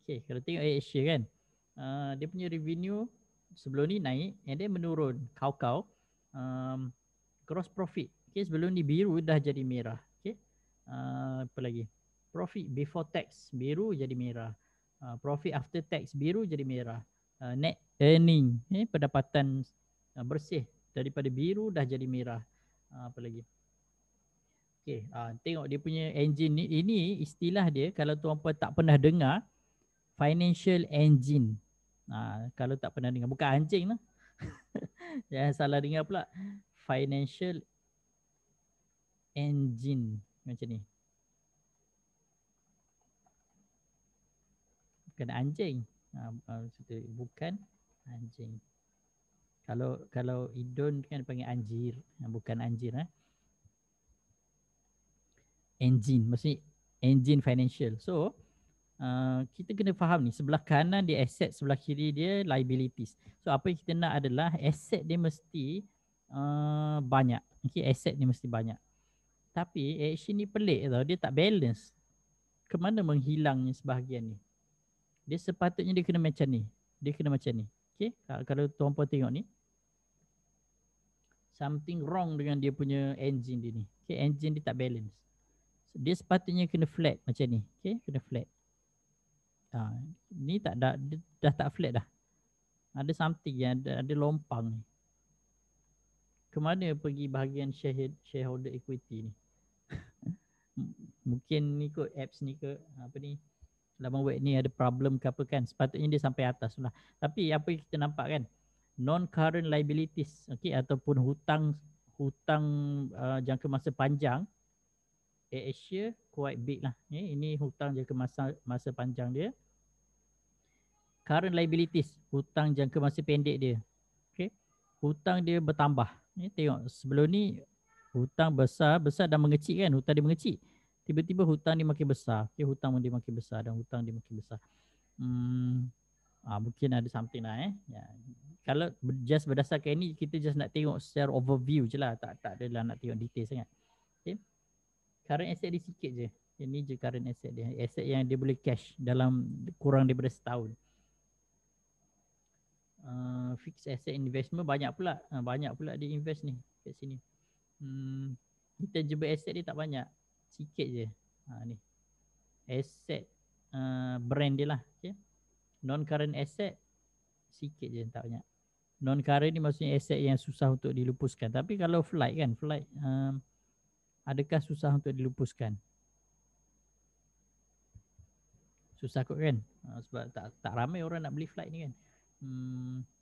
Okay, kalau tengok Asia kan, dia punya revenue sebelum ni naik and then menurun. Kau-kau. Gross profit. Okay, sebelum ni biru dah jadi merah. Okay, apa lagi? Profit before tax biru jadi merah. Profit after tax biru jadi merah. Net earning, pendapatan bersih daripada biru dah jadi merah. Apa lagi? Okay, tengok dia punya engine ni. Ini istilah dia kalau tuan-puan tak pernah dengar, financial engine. Kalau tak pernah dengar, bukan anjing lah. Jangan salah dengar pula. Financial engine macam ni. Bukan anjing. Bukan anjing. Kalau idun kan panggil anjir, bukan anjir. Engine, maksudnya engine financial. So kita kena faham ni, sebelah kanan dia asset, sebelah kiri dia liabilities. So apa yang kita nak adalah asset dia mesti banyak. Okay, asset dia mesti banyak. Tapi action ni pelik tau, dia tak balance. Kemana menghilangnya sebahagian ni? Dia sepatutnya dia kena macam ni. Dia kena macam ni. Okay, kalau tuan-puan tengok ni, something wrong dengan dia punya engine dia ni. Okay, engine dia tak balance. So, dia sepatutnya kena flat macam ni. Okay, kena flat. Ni tak dah tak flat dah. Ada something yang ada lompang ni. Kemana pergi bahagian shareholder equity ni? Mungkin ni kot apps ni ke apa ni, laman web ni ada problem ke apa kan. Sepatutnya dia sampai atas lah. Tapi apa yang kita nampak kan, non current liabilities, okay, ataupun hutang jangka masa panjang, Asia quite big lah. Ini hutang jangka masa panjang dia. Current liabilities, hutang jangka masa pendek dia. Okay, hutang dia bertambah. Tengok sebelum ni hutang besar dan mengecil kan, hutang dia mengecil. Tiba-tiba hutang dia makin besar. Okay, hutang dia makin besar dan hutang dia makin besar. Mungkin ada something lah ya. Kalau just berdasarkan ini, kita just nak tengok secara overview je lah. Tak adalah nak tengok detail sangat. Okay, current asset dia sikit je. Ini je current asset dia. Asset yang dia boleh cash dalam kurang daripada setahun. Fixed asset investment banyak pula. Banyak pula dia invest ni kat sini. Intangible asset dia tak banyak. Sikit je. Ni. Asset brand dia lah. Okay. Non-current asset sikit je, tak banyak. Non-current ni maksudnya asset yang susah untuk dilupuskan. Tapi kalau flight kan, adakah susah untuk dilupuskan? Susah kot kan? Sebab tak ramai orang nak beli flight ni kan.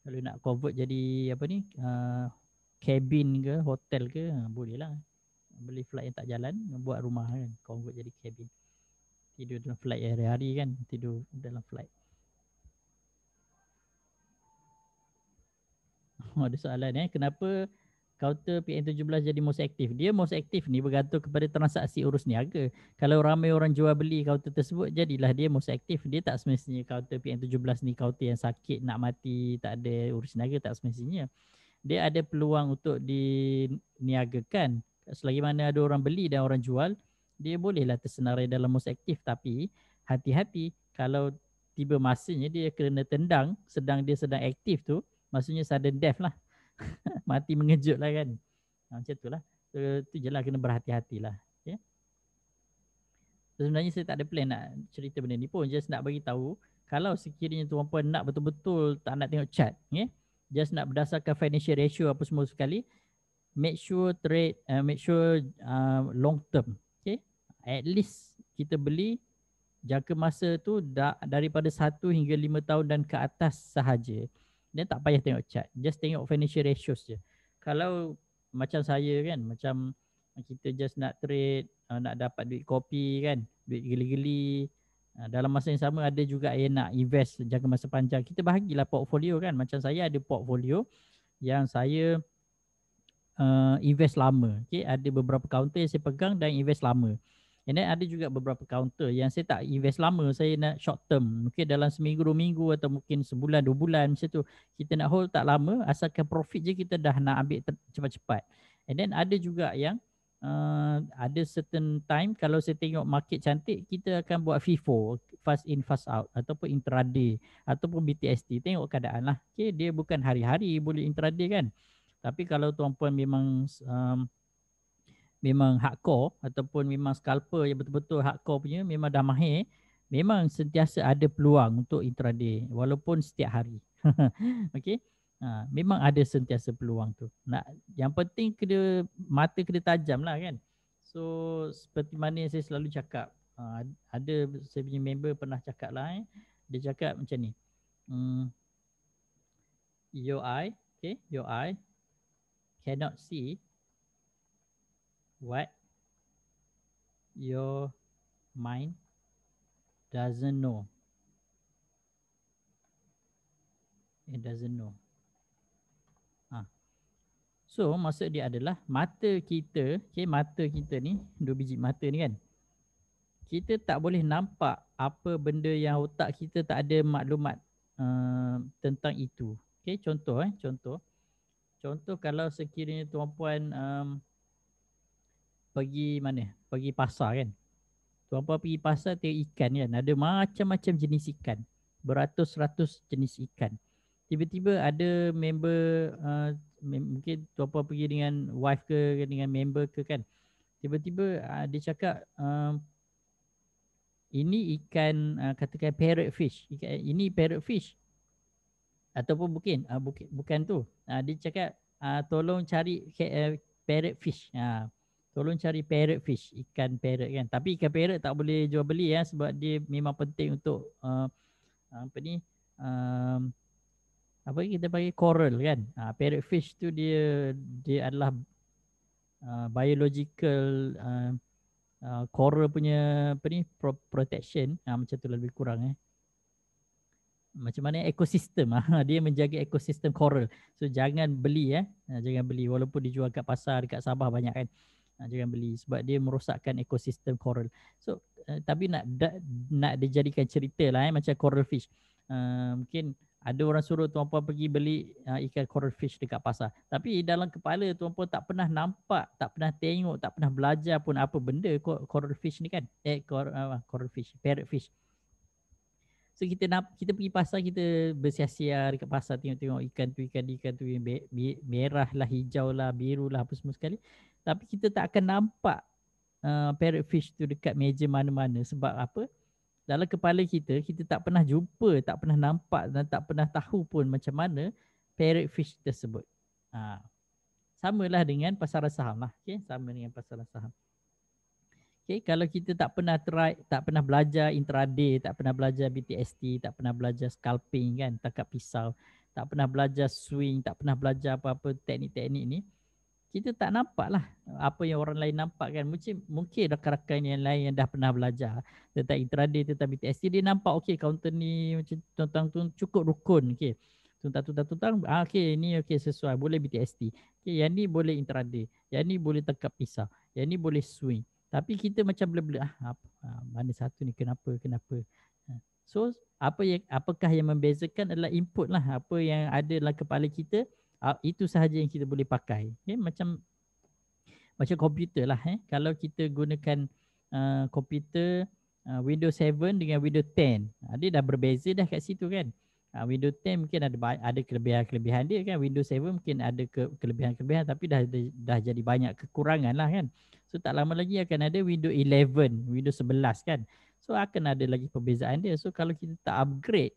Kalau nak convert jadi apa ni, cabin ke hotel ke, boleh lah. Beli flight yang tak jalan, buat rumah kan, convert jadi cabin. Tidur dalam flight hari-hari kan, tidur dalam flight. Ada soalan kenapa counter PN17 jadi most aktif? Dia most aktif ni bergantung kepada transaksi urus niaga. Kalau ramai orang jual beli counter tersebut, jadilah dia most aktif. Dia tak semestinya counter PN17 ni counter yang sakit nak mati, tak ada urus niaga, tak semestinya. Dia ada peluang untuk diniagakan. Selagi mana ada orang beli dan orang jual, dia bolehlah tersenarai dalam most aktif. Tapi hati-hati, kalau tiba masanya dia kena tendang sedang aktif tu, maksudnya sudden death lah. Mati mengejut lah kan. Macam tu lah. Tu je lah, kena berhati-hati lah. Okay? Sebenarnya saya tak ada plan nak cerita benda ni pun. Just nak bagi tahu, kalau sekiranya tuan-puan nak betul-betul tak nak tengok chart, just nak berdasarkan financial ratio apa semua sekali, make sure trade, make sure long term. Okay? At least kita beli jangka masa tu daripada 1 hingga 5 tahun dan ke atas sahaja. Dan tak payah tengok chart. Just tengok financial ratios je. Kalau macam saya kan, macam kita just nak trade, nak dapat duit kopi kan, duit geli-geli. Dalam masa yang sama ada juga yang nak invest jangka masa panjang. Kita bahagilah portfolio kan. Macam saya ada portfolio yang saya invest lama. Okay, ada beberapa counter yang saya pegang dan invest lama. And then ada juga beberapa counter yang saya tak invest lama, saya nak short term. Mungkin dalam seminggu, 2 minggu atau mungkin sebulan, 2 bulan macam tu. Kita nak hold tak lama, asalkan profit je kita dah nak ambil cepat-cepat. And then ada juga yang ada certain time kalau saya tengok market cantik, kita akan buat FIFO, fast in fast out, ataupun intraday, ataupun BTST. Tengok keadaan lah. Okay, dia bukan hari-hari boleh intraday kan. Tapi kalau tuan-puan memang hardcore ataupun memang scalper yang betul-betul hardcore punya, memang dah mahir, memang sentiasa ada peluang untuk intraday walaupun setiap hari. Okey. Memang ada sentiasa peluang tu. Yang penting mata kena tajam lah kan. So seperti mana yang saya selalu cakap, ada saya punya member pernah cakap lah, dia cakap macam ni. Your eye cannot see what your mind doesn't know. It doesn't know. So maksud dia adalah mata kita, mata kita ni, 2 biji mata ni kan, kita tak boleh nampak apa benda yang otak kita tak ada maklumat tentang itu. Okay, contoh kalau sekiranya tuan-puan pergi mana? Pergi pasar kan. Tuan-puan pergi pasar tengok ikan kan. Ada macam-macam jenis ikan. Beratus-ratus jenis ikan. Tiba-tiba ada member, mungkin tuan-puan pergi dengan wife ke, dengan member ke kan. Tiba-tiba dia cakap, ini ikan, katakan parrot fish. Ini parrot fish. Ataupun bukan tu. Dia cakap, tolong cari parrot fish. Tolong cari parrot fish, ikan parrot kan. Tapi ikan parrot tak boleh jual beli ya, sebab dia memang penting untuk apa ni, apa kita panggil coral kan. Parrot fish tu dia adalah biological coral punya apa ni, protection, macam tu lebih kurang macam mana ekosistem, dia menjaga ekosistem coral. So jangan beli jangan beli walaupun dijual kat pasar dekat Sabah banyak kan. Jangan beli sebab dia merosakkan ekosistem coral. So tapi nak dijadikan cerita lah macam coral fish. Mungkin ada orang suruh tuan-puan pergi beli ikan coral fish dekat pasar. Tapi dalam kepala tuan-puan tak pernah nampak, tak pernah tengok, tak pernah belajar pun apa benda coral fish ni kan. Coral fish, parrot fish. So kita pergi pasar, kita bersiar-siar dekat pasar, tengok-tengok ikan tu yang merah lah, hijau lah, biru lah, apa semua sekali. Tapi kita tak akan nampak parrot fish tu dekat meja mana-mana. Sebab apa? Dalam kepala kita tak pernah jumpa, tak pernah nampak dan tak pernah tahu pun macam mana parrot fish tersebut. Samalah dengan pasaran saham lah. Okay? Sama dengan pasaran saham. Okay, kalau kita tak pernah tak pernah belajar intraday, tak pernah belajar BTST, tak pernah belajar scalping kan, tangkap pisau, tak pernah belajar swing, tak pernah belajar apa-apa teknik-teknik ni, kita tak nampak lah apa yang orang lain nampak kan. Mungkin rakan-rakan yang lain yang dah pernah belajar tentang intraday, tentang BTST, dia nampak okay counter ni macam tuntang cukup rukun, okay. Tuntang, okay ni okay sesuai, boleh BTST. Okay, yang ni boleh intraday, yang ni boleh tangkap pisau, yang ni boleh swing. Tapi kita macam blur-blur, mana satu ni, kenapa. So apakah yang membezakan adalah input lah, apa yang ada dalam kepala kita, itu sahaja yang kita boleh pakai. Okay? Macam komputer lah. Kalau kita gunakan komputer Windows 7 dengan Windows 10, dia dah berbeza dah kat situ kan. Windows 10 mungkin ada kelebihan-kelebihan dia kan. Windows 7 mungkin ada kelebihan-kelebihan, tapi dah jadi banyak kekurangan lah kan. So tak lama lagi akan ada Windows 11, Windows 11 kan. So akan ada lagi perbezaan dia. So kalau kita tak upgrade,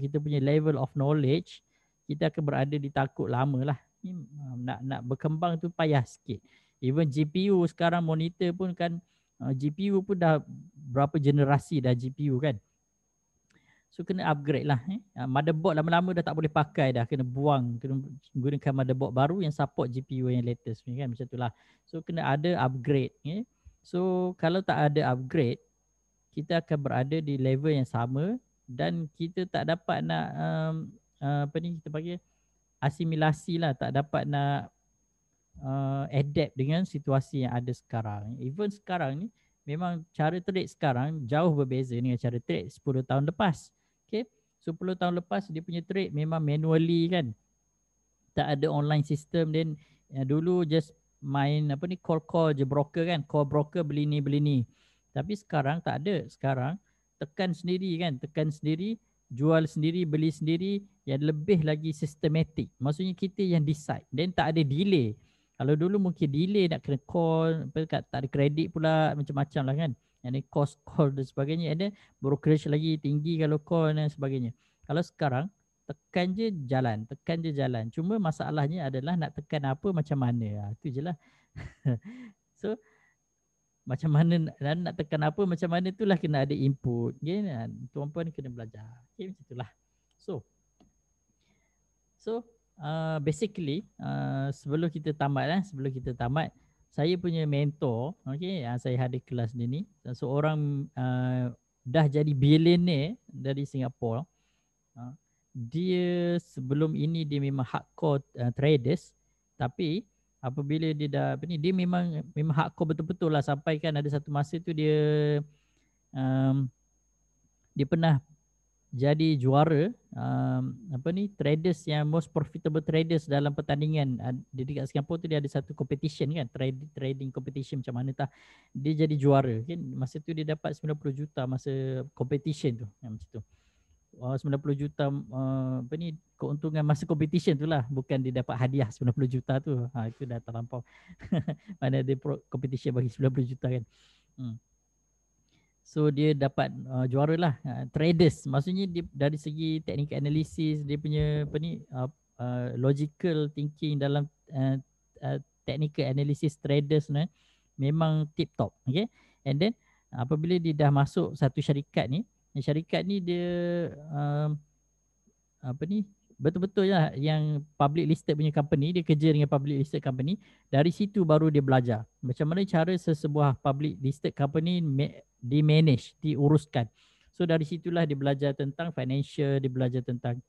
kita punya level of knowledge, kita akan berada di takut lama lah. Nak berkembang tu payah sikit. Even GPU sekarang, monitor pun kan, GPU pun dah berapa generasi dah GPU kan. So kena upgrade lah. Motherboard lama-lama dah tak boleh pakai dah. Kena buang. Kena gunakan motherboard baru yang support GPU yang latest ni kan. Macam tu lah. So kena ada upgrade. So kalau tak ada upgrade, kita akan berada di level yang sama dan kita tak dapat nak apa ni kita panggil asimilasi lah. Tak dapat nak adapt dengan situasi yang ada sekarang. Even sekarang ni memang cara trade sekarang jauh berbeza dengan cara trade 10 tahun lepas. Okay, 10 tahun lepas dia punya trade memang manually kan, tak ada online system. Dan dulu just main apa ni, call je broker kan, call broker beli ni. Tapi sekarang tak ada. Sekarang tekan sendiri kan, tekan sendiri, jual sendiri, beli sendiri, yang lebih lagi systematic. Maksudnya kita yang decide dan tak ada delay. Kalau dulu mungkin delay nak kena call, tak ada kredit pula, macam-macam lah kan. Yang ni cost call dan sebagainya, ada brokerage lagi tinggi kalau call dan sebagainya. Kalau sekarang tekan je jalan, tekan je jalan. Cuma masalahnya adalah nak tekan apa, macam mana. Itu je lah. So macam mana nak tekan apa, macam mana itulah kena ada input. Okay? Tuan-puan kena belajar. Okay, macam itulah. So basically sebelum kita tamat, saya punya mentor, okay, saya ada kelas dia ni, seorang dah jadi billionaire dari Singapura. Dia sebelum ini dia memang hardcore traders, tapi apabila dia dah dia memang hardcore betul-betul lah, sampai kan ada satu masa tu dia dia pernah jadi juara traders yang most profitable traders dalam pertandingan. Di dekat Singapura tu dia ada satu competition kan, trading competition macam mana tak, dia jadi juara kan. Masa tu dia dapat 90 juta masa competition tu, macam tu. 90 juta keuntungan masa competition tu lah, bukan dia dapat hadiah 90 juta tu. Itu dah terlampau. Mana ada competition bagi 90 juta kan. So dia dapat juara lah, traders. Maksudnya dia dari segi technical analysis, dia punya logical thinking dalam technical analysis traders ni memang tip top. Okay. And then apabila dia dah masuk satu syarikat ni dia betul-betul lah yang public listed punya company, dia kerja dengan public listed company. Dari situ baru dia belajar macam mana cara sesebuah public listed company di-manage, diuruskan. So dari situlah dia belajar tentang financial, dia belajar tentang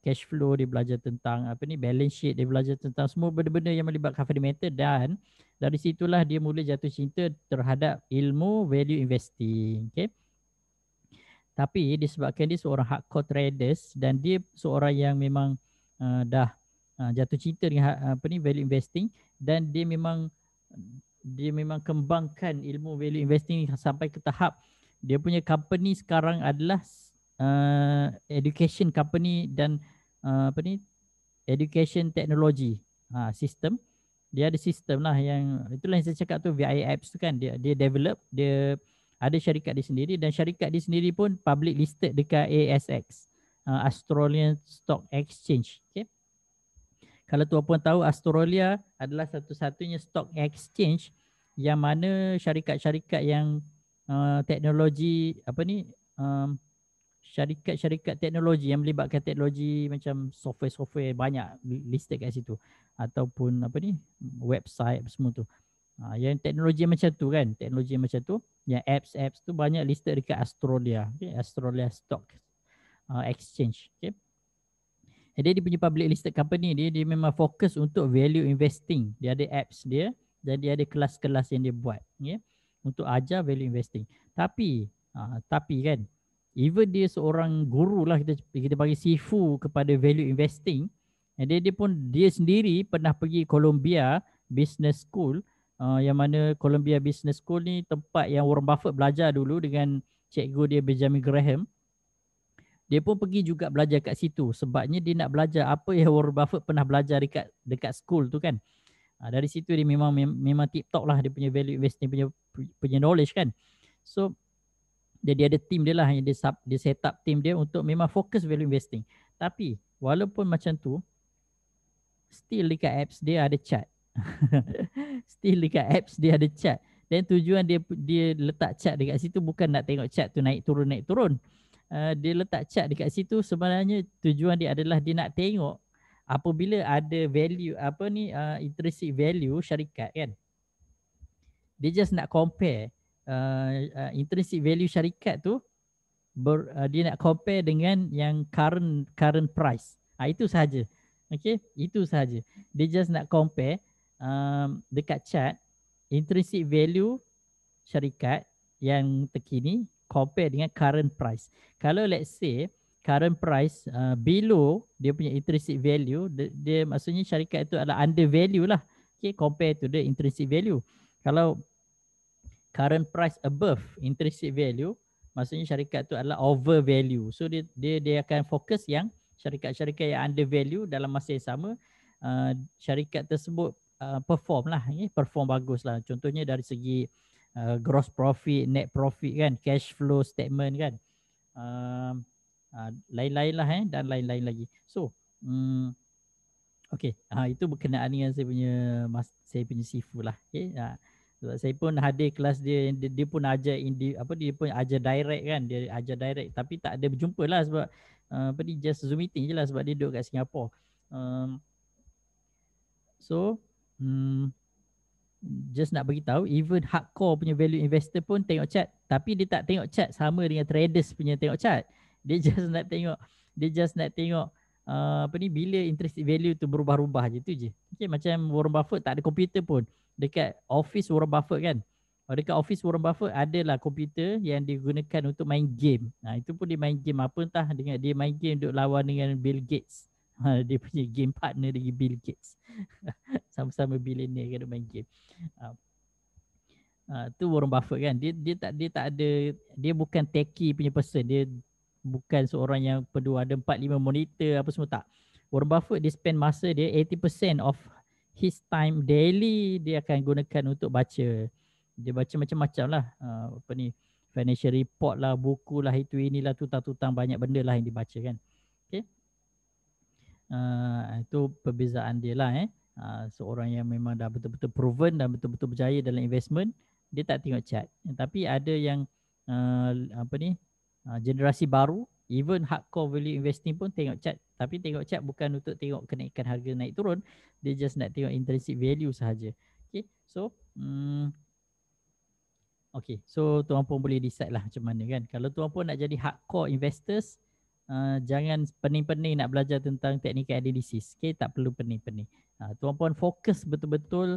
cash flow, dia belajar tentang balance sheet, dia belajar tentang semua benda-benda yang melibatkan fundamental. Dan dari situlah dia mula jatuh cinta terhadap ilmu value investing. Okay. Tapi disebabkan dia seorang hardcore traders dan dia seorang yang memang dah jatuh cinta dengan value investing, dan dia memang kembangkan ilmu value investing sampai ke tahap dia punya company sekarang adalah education company dan education technology system. Dia ada sistem lah, yang itulah yang saya cakap tu, VI apps tu kan, dia develop, dia ada syarikat dia sendiri, dan syarikat dia sendiri pun public listed dekat ASX, Australian Stock Exchange. Okay. Kalau tuan-puan tahu, Australia adalah satu-satunya stock exchange yang mana syarikat-syarikat yang teknologi syarikat-syarikat teknologi yang melibatkan teknologi macam software banyak listed kat situ, ataupun website semua tu. Yang teknologi macam tu kan, teknologi macam tu, yang apps tu banyak listed dekat Australia, okay? Australia Stock Exchange. Okay. Jadi dia punya public listed company dia memang fokus untuk value investing. Dia ada apps dia, dan dia ada kelas-kelas yang dia buat, okay? Untuk ajar value investing. Tapi kan, even dia seorang guru lah, kita bagi sifu kepada value investing, dia sendiri pernah pergi Columbia Business School, yang mana Columbia Business School ni tempat yang Warren Buffett belajar dulu dengan cikgu dia Benjamin Graham. Dia pun pergi juga belajar kat situ sebabnya dia nak belajar apa yang Warren Buffett pernah belajar dekat school tu kan. Dari situ dia memang tip top lah, dia punya value investing punya knowledge kan. So dia ada team dia lah, yang dia set up team dia untuk memang fokus value investing. Tapi walaupun macam tu, still dekat apps dia ada chart. Dan tujuan dia letak chart dekat situ bukan nak tengok chart tu naik turun. Dia letak chart dekat situ sebenarnya tujuan dia adalah dia nak tengok apabila ada value intrinsic value syarikat kan. Dia just nak compare intrinsic value syarikat tu, dia nak compare dengan yang current price. Itu sahaja. Okay, itu sahaja. Dia just nak compare dekat chart intrinsic value syarikat yang terkini compare dengan current price. Kalau let's say current price below dia punya intrinsic value, dia maksudnya syarikat itu adalah under value lah. Okay, compare to the intrinsic value. Kalau current price above intrinsic value, maksudnya syarikat itu adalah over value. So dia akan fokus yang syarikat-syarikat yang under value dalam masa yang sama, syarikat tersebut perform lah, perform bagus lah. Contohnya dari segi gross profit, net profit kan, cash flow statement kan, lain-lain lah dan lain-lain lagi. So okay, itu berkenaan dengan saya punya sifu lah. Okay, sebab saya pun hadir kelas dia pun ajar dia pun ajar direct kan, dia ajar direct tapi tak ada berjumpa lah sebab just Zoom meeting je lah sebab dia duduk kat Singapura. So just nak beritahu, even hardcore punya value investor pun tengok chart, tapi dia tak tengok chart sama dengan traders punya tengok chart. Dia just nak tengok bila intrinsic value tu berubah-ubah je, tu je. Okay, macam Warren Buffett tak ada komputer pun. Dekat office Warren Buffett kan, dekat office Warren Buffett adalah komputer yang digunakan untuk main game. Itu pun dia main game apa entah, dengan dia main game duk lawan dengan Bill Gates. Dia punya game partner dengan Bill Gates. Sama-sama billionaire kan main game. Tu Warren Buffett kan, dia tak ada, dia bukan techie punya person, dia bukan seorang yang perlu ada 4-5 monitor apa semua, tak. Warren Buffett dia spend masa dia 80% of his time daily dia akan gunakan untuk baca. Dia baca macam-macam lah, financial report lah, buku lah, itu inilah, tutang-tutang banyak benda lah yang dibaca kan. Okay. Itu perbezaan dia lah seorang yang memang dah betul-betul proven dan betul-betul berjaya dalam investment, dia tak tengok chart. Tapi ada yang generasi baru, even hardcore value investing pun tengok chart, tapi tengok chart bukan untuk tengok kenaikan harga naik turun, dia just nak tengok intrinsic value sahaja. Okay, so tuan pun boleh decide lah macam mana kan. Kalau tuan pun nak jadi hardcore investors, jangan pening-pening nak belajar tentang technical analysis. Okay, tak perlu pening-pening. Tuan puan fokus betul-betul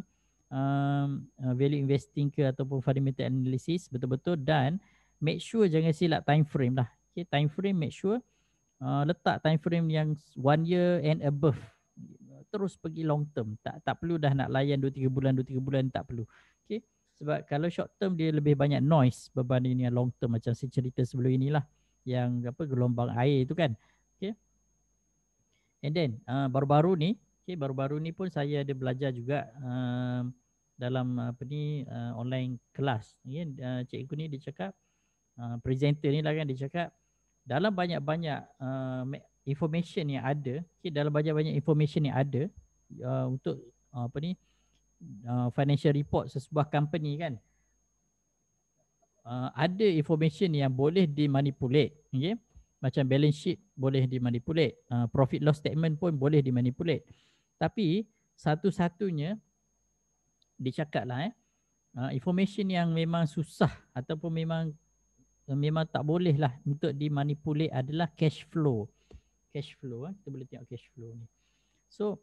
value investing ke ataupun fundamental analysis betul-betul, dan make sure jangan silap time frame lah. Okay, time frame make sure letak time frame yang 1 year and above. Terus pergi long term. Tak perlu dah nak layan 2-3 bulan, tak perlu. Okay, sebab kalau short term dia lebih banyak noise berbanding dengan long term, macam saya cerita sebelum inilah, yang gelombang air itu kan. Okay. And then baru-baru ni pun saya ada belajar juga dalam online kelas. Cikgu ni dia cakap, presenter ni lah kan, dia cakap dalam banyak-banyak information yang ada, dalam banyak-banyak information yang ada untuk financial report sesebuah company kan, ada information yang boleh dimanipulate. Okay? Macam balance sheet boleh dimanipulate, profit loss statement pun boleh dimanipulate. Tapi satu-satunya dicakap lah information yang memang susah ataupun memang tak boleh lah untuk dimanipulate adalah cash flow. Cash flow, kita boleh tengok cash flow ni. So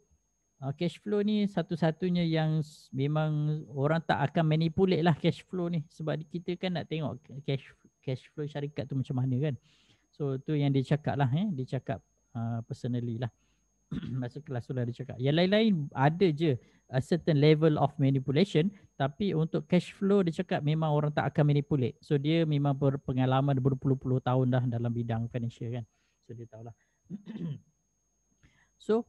cash flow ni satu-satunya yang memang orang tak akan manipulate lah, cash flow ni. Sebab kita kan nak tengok cash flow syarikat tu macam mana kan. So tu yang dia cakap lah, dia cakap personally lah. Masuk kelas tu lah dia cakap. Yang lain-lain ada je a certain level of manipulation, tapi untuk cash flow dia cakap memang orang tak akan manipulate. So dia memang berpengalaman berpuluh-puluh tahun dah dalam bidang financial kan. So dia tahulah. So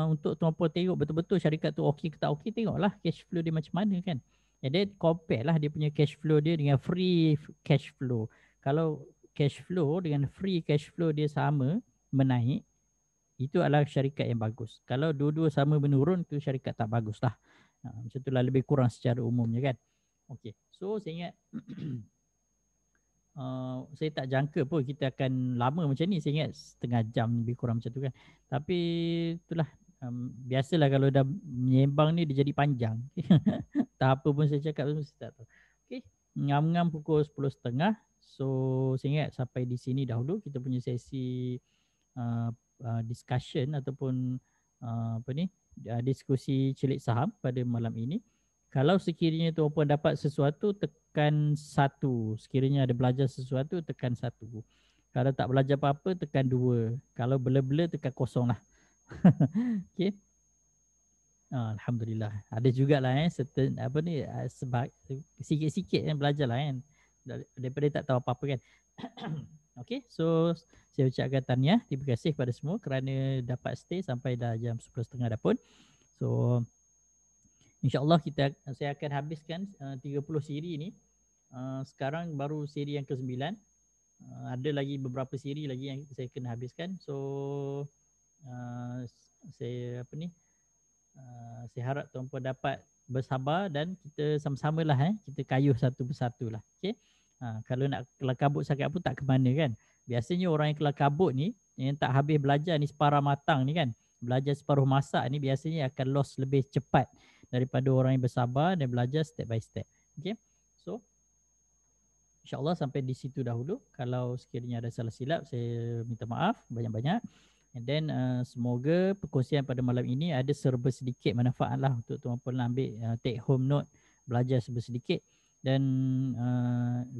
untuk tuan-puan tengok betul-betul syarikat tu okey ke tak okey, tengoklah cash flow dia macam mana kan. And then compare lah dia punya cash flow dia dengan free cash flow. Kalau cash flow dengan free cash flow dia sama, menaik, itu adalah syarikat yang bagus. Kalau dua-dua sama menurun, itu syarikat tak bagus lah. Macam itulah lebih kurang secara umumnya kan. Okay, so saya ingat saya tak jangka pun kita akan lama macam ni. Saya ingat setengah jam lebih kurang macam tu kan. Tapi itulah, biasalah kalau dah menyembang ni dia jadi panjang. Tak apa pun saya cakap pun saya tak tahu. Okay, ngam-ngam pukul 10.30. So saya ingat sampai di sini dahulu kita punya sesi discussion ataupun diskusi celik saham pada malam ini. Kalau sekiranya tuan-puan dapat sesuatu, tekan 1. Sekiranya ada belajar sesuatu, tekan 1. Kalau tak belajar apa-apa, tekan 2. Kalau bela-bela, tekan 0 lah. Okay. Alhamdulillah. Ada jugalah certain apa ni sebab sikit-sikit yang belajar lah kan. Daripada tak tahu apa-apa kan. Okay, so saya ucapkan tahniah. Terima kasih kepada semua kerana dapat stay sampai dah jam 10.30 dah pun. So InsyaAllah saya akan habiskan 30 siri ni. Sekarang baru siri yang ke-9. Ada lagi beberapa siri lagi yang saya kena habiskan. So saya saya harap tuan-puan dapat bersabar dan kita sama-sama lah kita kayuh satu persatu lah. Okay? Kalau nak kelar kabut sangat pun tak ke mana kan. Biasanya orang yang kelar kabut ni, yang tak habis belajar ni separuh matang ni kan, belajar separuh masak ni biasanya akan loss lebih cepat daripada orang yang bersabar dan belajar step by step. Okay? So InsyaAllah sampai di situ dahulu. Kalau sekiranya ada salah silap, saya minta maaf banyak-banyak. And then semoga perkongsian pada malam ini ada serba sedikit manfaat lah untuk tuan-puan ambil take home note, belajar serba sedikit. Dan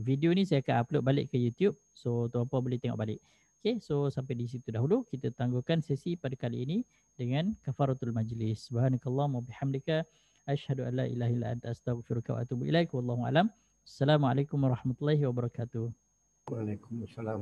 video ni saya akan upload balik ke YouTube. So tuan-puan boleh tengok balik. Okay, so sampai di situ dahulu. Kita tangguhkan sesi pada kali ini dengan kafaratul majlis. Subhanakallahumma bihamdika asyhadu an la ilaha illa anta astaghfiruka wa atubu ilaik. Wallahu alam. Assalamualaikum warahmatullahi wabarakatuh. Waalaikumsalam.